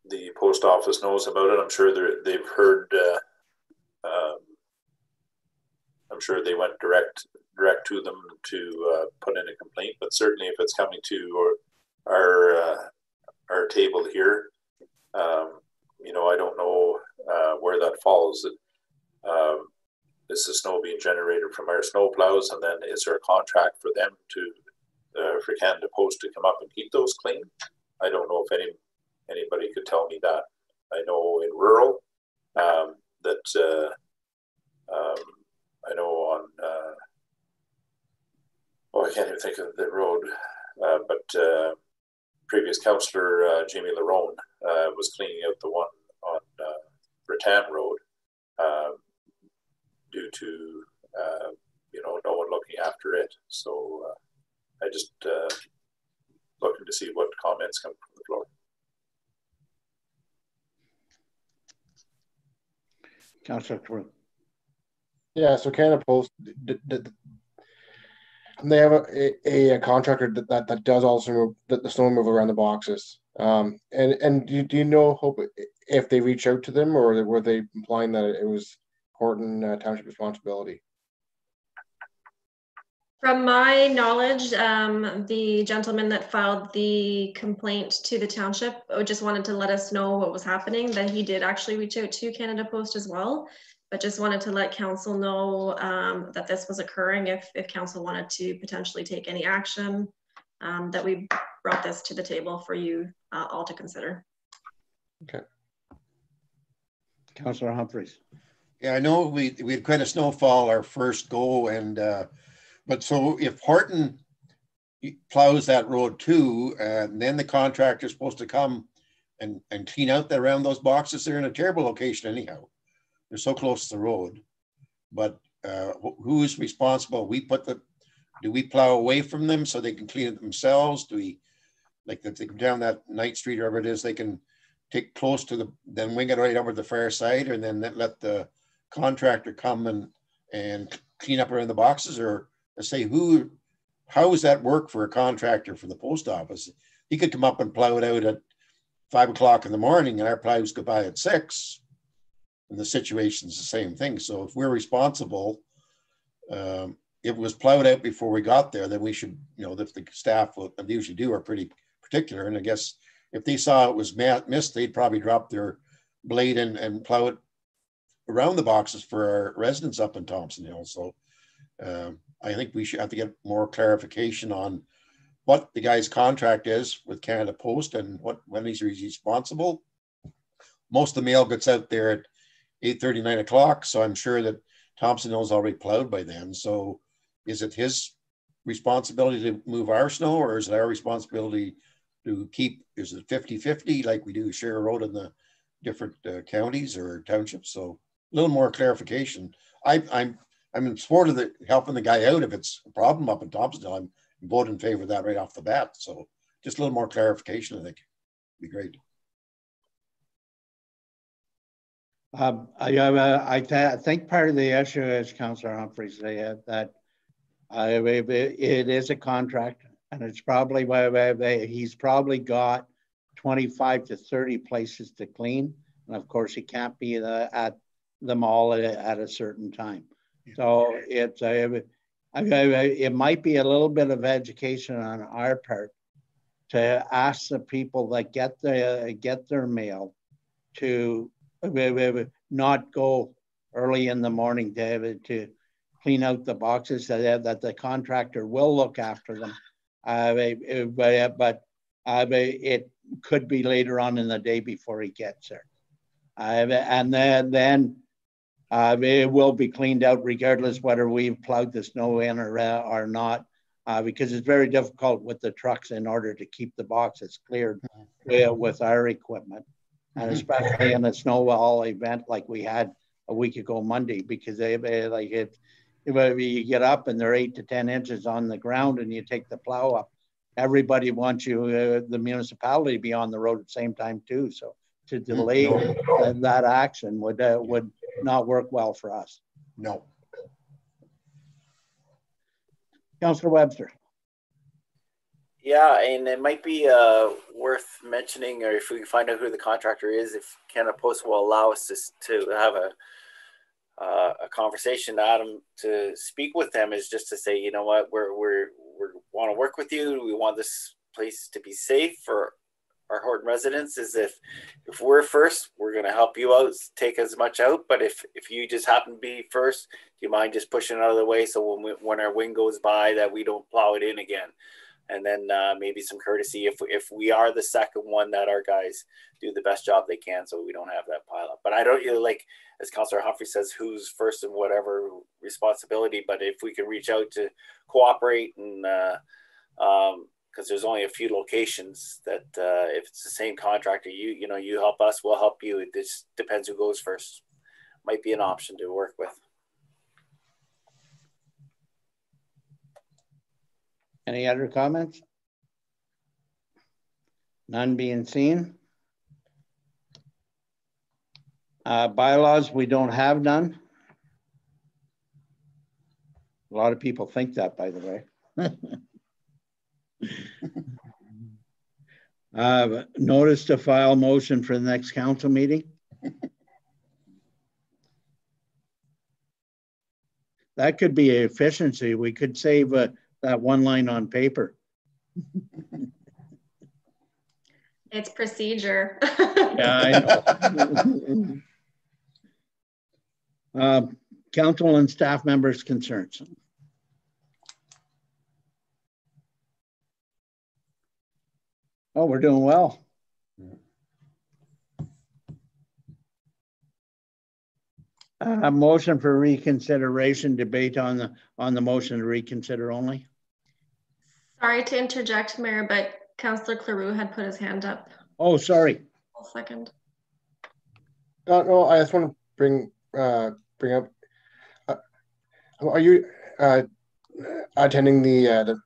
the post office knows about it. I'm sure they've heard, I'm sure they went direct to them to put in a complaint, but certainly if it's coming to our table here, you know, I don't know where that falls. Is the snow being generated from our snow plows, and then is there a contract for them to for Canada Post to come up and keep those clean? I don't know if anybody could tell me that. I know in rural that I know on I can't even think of the road, but previous councillor Jamie Lerone was cleaning out the one on Rattan Road due to you know, no one looking after it. So I just looking to see what comments come from the floor. Councillor Crew. Yeah, so Canada Post, they have a contractor that does also the snow removal around the boxes. And do you know, Hope, if they reach out to them, or were they implying that it was Horton Township responsibility? From my knowledge, the gentleman that filed the complaint to the township just wanted to let us know what was happening, that he did actually reach out to Canada Post as well, but just wanted to let council know that this was occurring if council wanted to potentially take any action, that we brought this to the table for you all to consider. Okay. Councillor Humphreys. Yeah, I know we had quite a snowfall our first go, and but so if Horton plows that road too, and then the contractor is supposed to come and clean out around those boxes, they're in a terrible location anyhow. They're so close to the road. But who is responsible? Do we plow away from them so they can clean it themselves? Do we, like if they come down that Night Street or whatever it is, they can take close to then wing it right over the far side, and then let the contractor come and clean up around the boxes? Or say, how does that work for a contractor for the post office? He could come up and plow it out at 5 o'clock in the morning, and our plows go by at 6, and the situation's the same thing. So if we're responsible, if it was plowed out before we got there, then we should, you know, if the staff will, they usually do, are pretty particular. And I guess if they saw it was missed, they'd probably drop their blade and plow it around the boxes for our residents up in Thompson Hill. So I think we should have to get more clarification on what the guy's contract is with Canada Post and when he's responsible. Most of the mail gets out there at 8:30, 9 o'clock. So I'm sure that Thompson Hill's already plowed by then. So is it his responsibility to move our snow, or is it our responsibility to keep, is it 50-50 like we do share a road in the different counties or townships? So a little more clarification. I'm in support of helping the guy out if it's a problem up in Thompsonville. I'm voting in favor of that right off the bat. So just a little more clarification, I think, would be great. I think part of the issue is, Councillor Humphreys, that it is a contract, and it's probably he's probably got 25 to 30 places to clean. And of course, he can't be at them all at a certain time. So it's it might be a little bit of education on our part to ask the people that get their mail to not go early in the morning to clean out the boxes, that the contractor will look after them. But it could be later on in the day before he gets there. And then it will be cleaned out regardless whether we've plowed the snow in or not, because it's very difficult with the trucks in order to keep the boxes cleared with our equipment. And especially in a snowball event like we had a week ago Monday, because if you get up and they're 8 to 10 inches on the ground and you take the plow up, everybody wants you, the municipality, to be on the road at the same time too. So to delay that action would not work well for us. No. Councillor Webster. Yeah, and it might be worth mentioning, or if we can find out who the contractor is, if Canada Post will allow us to have a conversation, Adam, to speak with them, is just to say, you know what, we want to work with you. We want this place to be safe for our Horton residents. Is if we're first, we're going to help you out, take as much out. But if you just happen to be first, do you mind just pushing it out of the way so when our wind goes by that we don't plow it in again? And then maybe some courtesy if we are the second one, that our guys do the best job they can so we don't have that pile up. But I don't, like, as Councillor Humphrey says, who's first and whatever responsibility. But if we can reach out to cooperate, and because there's only a few locations that if it's the same contractor, you know, you help us, we'll help you. It just depends who goes first. Might be an option to work with. Any other comments? None being seen. Bylaws, we don't have none. A lot of people think that, by the way. Notice to file motion for the next council meeting. That could be efficiency. We could save that one line on paper. It's procedure. Yeah, I know. Council and staff members' concerns. Oh, we're doing well. A motion for reconsideration, debate on the motion to reconsider only. Sorry to interject, Mayor, but Councillor Cleroux had put his hand up. Oh, sorry. A second. No, I just want to bring up. Are you attending the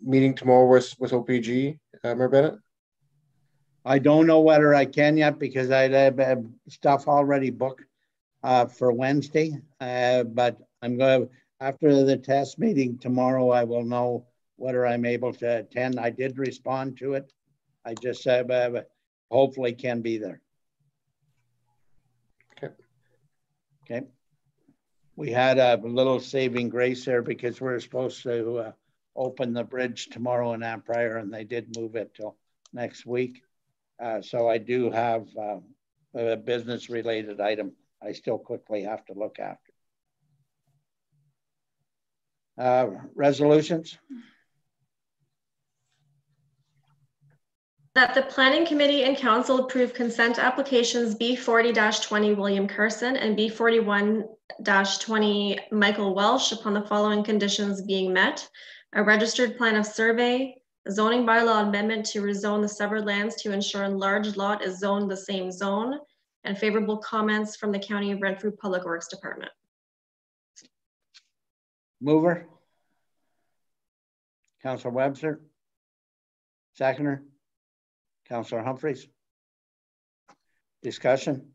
meeting tomorrow with OPG, Mayor Bennett? I don't know whether I can yet because I have stuff already booked for Wednesday. But I'm going to, after the test meeting tomorrow, I will know whether I'm able to attend. I did respond to it. I just said hopefully can be there. Okay. Okay. We had a little saving grace there because we're supposed to open the bridge tomorrow in Amprior, and they did move it till next week. So I do have a business related item I still quickly have to look after. Resolutions. That the Planning Committee and Council approve consent applications B40-20 William Carson and B41-20 Michael Welsh upon the following conditions being met: a registered plan of survey, a zoning bylaw amendment to rezone the severed lands to ensure enlarged lot is zoned the same zone, and favorable comments from the County of Renfrew Public Works Department. Mover. Councillor Webster. Seconder. Councillor Humphreys. Discussion.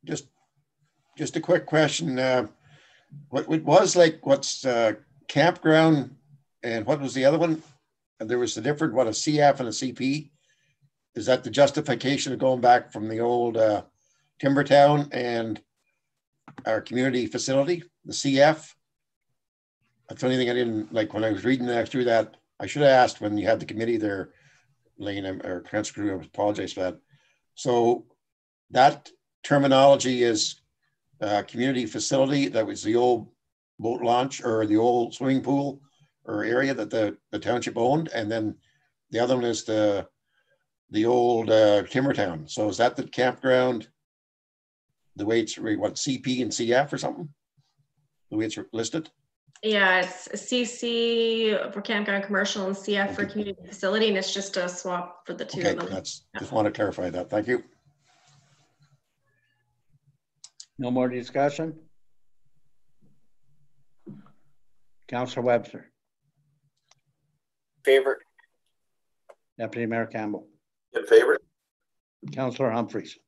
Just a quick question. What was like? What's campground, and what was the other one? there was a different, what, a CF and a CP? Is that the justification of going back from the old Timbertown and our community facility, the CF? That's the only thing I didn't like when I was reading that through that. I should have asked when you had the committee there, Lane, or Councillor, I apologize for that. So that terminology is community facility. That was the old boat launch or the old swimming pool or area that the township owned. And then the other one is the old Timbertown. So is that the campground, the way it's, what, CP and CF or something? The way it's listed? Yeah, it's CC for campground commercial and CF for community facility, and it's just a swap for the two of them. That's, just want to clarify that. Thank you. No more discussion? Councillor Webster. Favor. Deputy Mayor Campbell. In favor. Councillor Humphreys.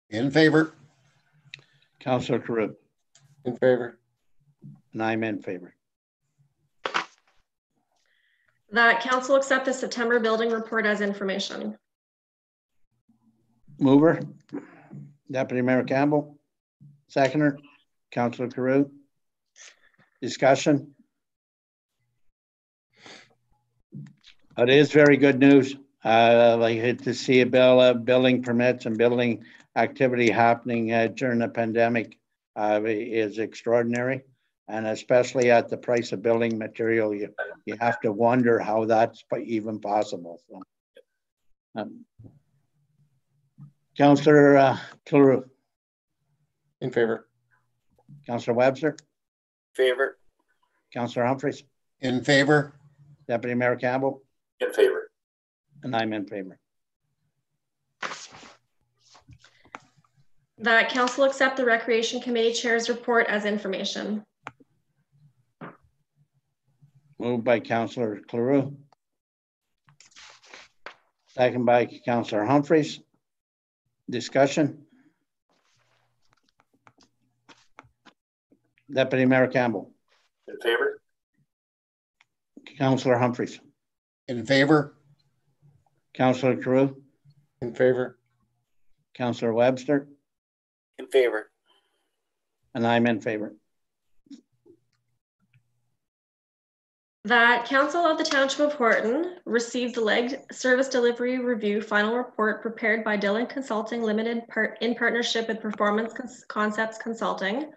In favor. Councillor Carew. In favor. And I'm in favor. That council accept the September building report as information. Mover, Deputy Mayor Campbell. Seconder, Councillor Carew. Discussion. It is very good news. Like to see a building permits and building activity happening during the pandemic is extraordinary. And especially at the price of building material, you have to wonder how that's even possible. So, Councillor Carew. In favor. Councillor Webster. Favor. Councillor Humphreys. In favor. Deputy Mayor Campbell. In favor. And I'm in favor. That council accept the Recreation Committee Chair's report as information. Moved by Councillor Carew. Second by Councillor Humphreys. Discussion. Deputy Mayor Campbell. In favor. Councillor Humphreys. In favor. Councillor Carew. In favor. Councillor Webster. In favor. And I'm in favor. That Council of the Township of Horton received the LEG Service Delivery Review final report prepared by Dillon Consulting Limited in partnership with Performance Concepts Consulting,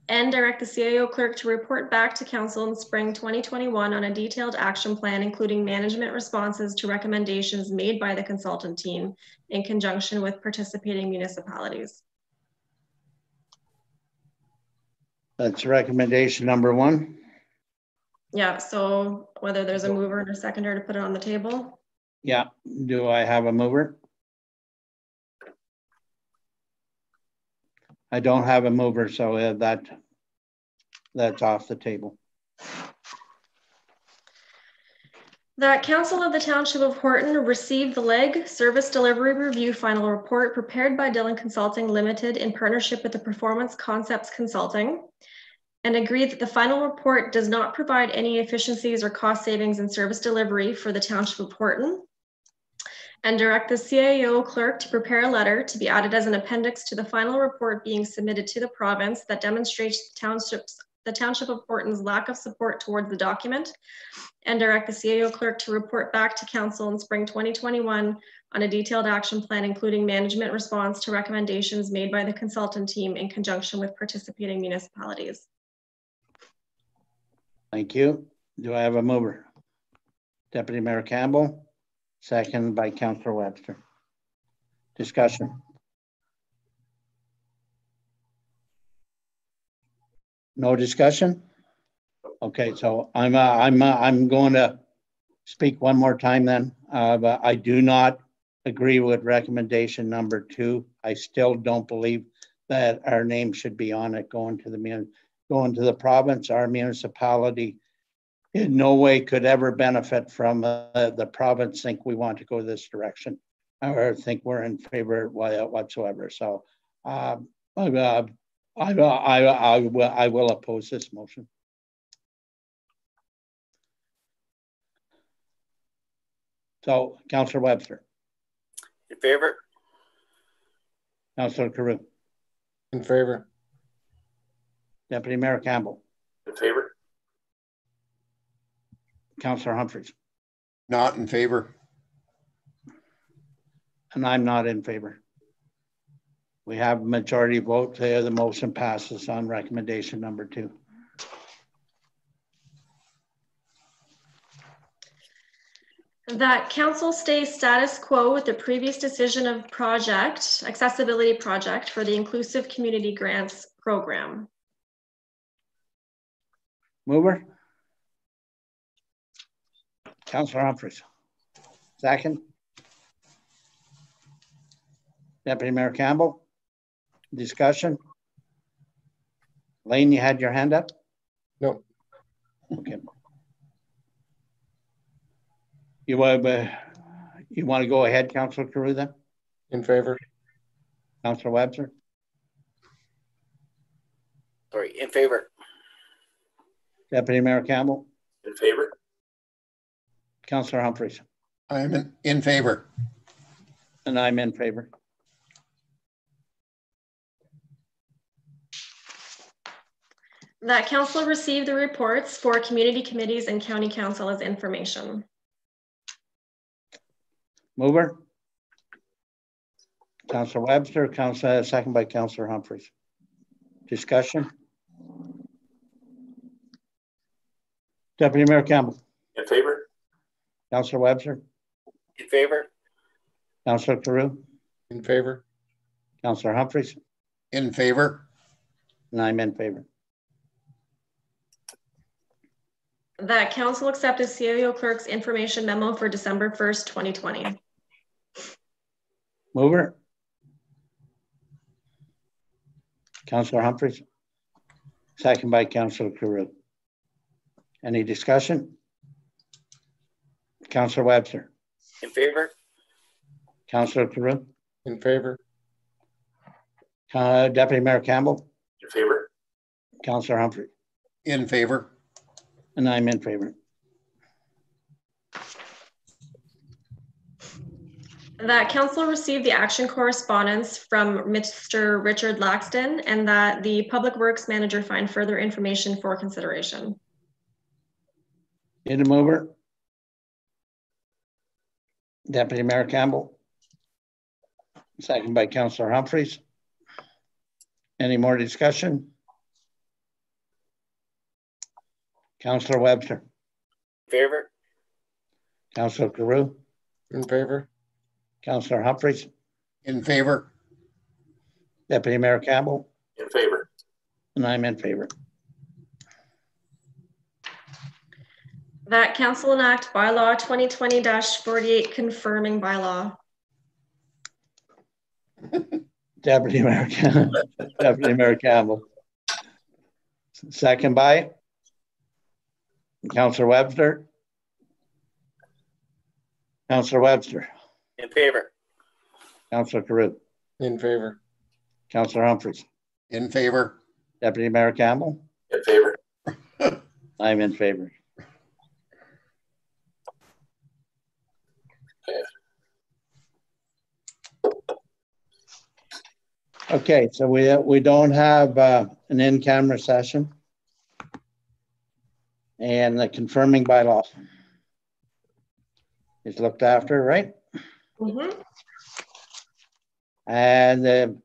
and direct the CAO clerk to report back to Council in spring 2021 on a detailed action plan, including management responses to recommendations made by the consultant team in conjunction with participating municipalities. That's recommendation number 1. Yeah, so whether there's a mover and a seconder to put it on the table. Yeah, do I have a mover? I don't have a mover, so that's off the table. That Council of the Township of Horton received the LEG Service Delivery Review final report prepared by Dillon Consulting Limited in partnership with the Performance Concepts Consulting, and agreed that the final report does not provide any efficiencies or cost savings in service delivery for the Township of Horton, and direct the CAO clerk to prepare a letter to be added as an appendix to the final report being submitted to the province that demonstrates the Township of Horton's lack of support towards the document, and direct the CAO clerk to report back to Council in spring 2021 on a detailed action plan, including management response to recommendations made by the consultant team in conjunction with participating municipalities. Thank you. Do I have a mover? Deputy Mayor Campbell, second by Councillor Webster. Discussion. No discussion? Okay, so I'm going to speak one more time then. But I do not agree with recommendation number 2. I still don't believe that our name should be on it going to the province. Our municipality in no way could ever benefit from the province think we want to go this direction or think we're in favor whatsoever. So I will oppose this motion. So, Councillor Webster. In favor? Councillor Carew. In favor. Deputy Mayor Campbell. In favor? Councillor Humphreys. Not in favor. And I'm not in favor. We have a majority vote. The motion passes on recommendation number 2. That council stays status quo with the previous decision of project, accessibility project for the Inclusive Community Grants Program. Mover. Councillor Humphreys. Second. Deputy Mayor Campbell. Discussion. Lane, you had your hand up? No. Okay. You want to go ahead, Councillor Carew, then? In favor. Councillor Webster. Sorry, in favor. Deputy Mayor Campbell. In favor? Councillor Humphreys. I am in favor. And I'm in favor. That council receive the reports for community committees and county council as information. Mover. Councillor Webster, second by Councillor Humphreys. Discussion. Deputy Mayor Campbell. In favor? Councillor Webster. In favor? Councillor Carew. In favor. Councillor Humphreys. In favor. And I'm in favor. That council accept the CAO clerk's information memo for December 1st, 2020. Mover. Councillor Humphreys. Second by Councillor Carew. Any discussion? Councillor Webster. In favor? Councillor Carew. In favor. Deputy Mayor Campbell. In favor? Councillor Humphrey. In favor. And I'm in favor. That council received the action correspondence from Mr. Richard Laxton and that the Public Works Manager find further information for consideration. Need a mover? Deputy Mayor Campbell. Second by Councillor Humphreys. Any more discussion? Councillor Webster. In favor? Councillor Carew. In favor. Councillor Humphreys. In favor. Deputy Mayor Campbell. In favor. And I'm in favor. That council enact bylaw 2020-48 confirming bylaw. Deputy Mayor Campbell. Deputy Mayor Campbell. Second by Councillor Webster. Councillor Webster. In favor? Councillor Carew. In favor. Councillor Humphreys. In favor. Deputy Mayor Campbell. In favor? I'm in favor. Okay, so we don't have an in-camera session. And the confirming bylaw is looked after, right? Mm-hmm. And the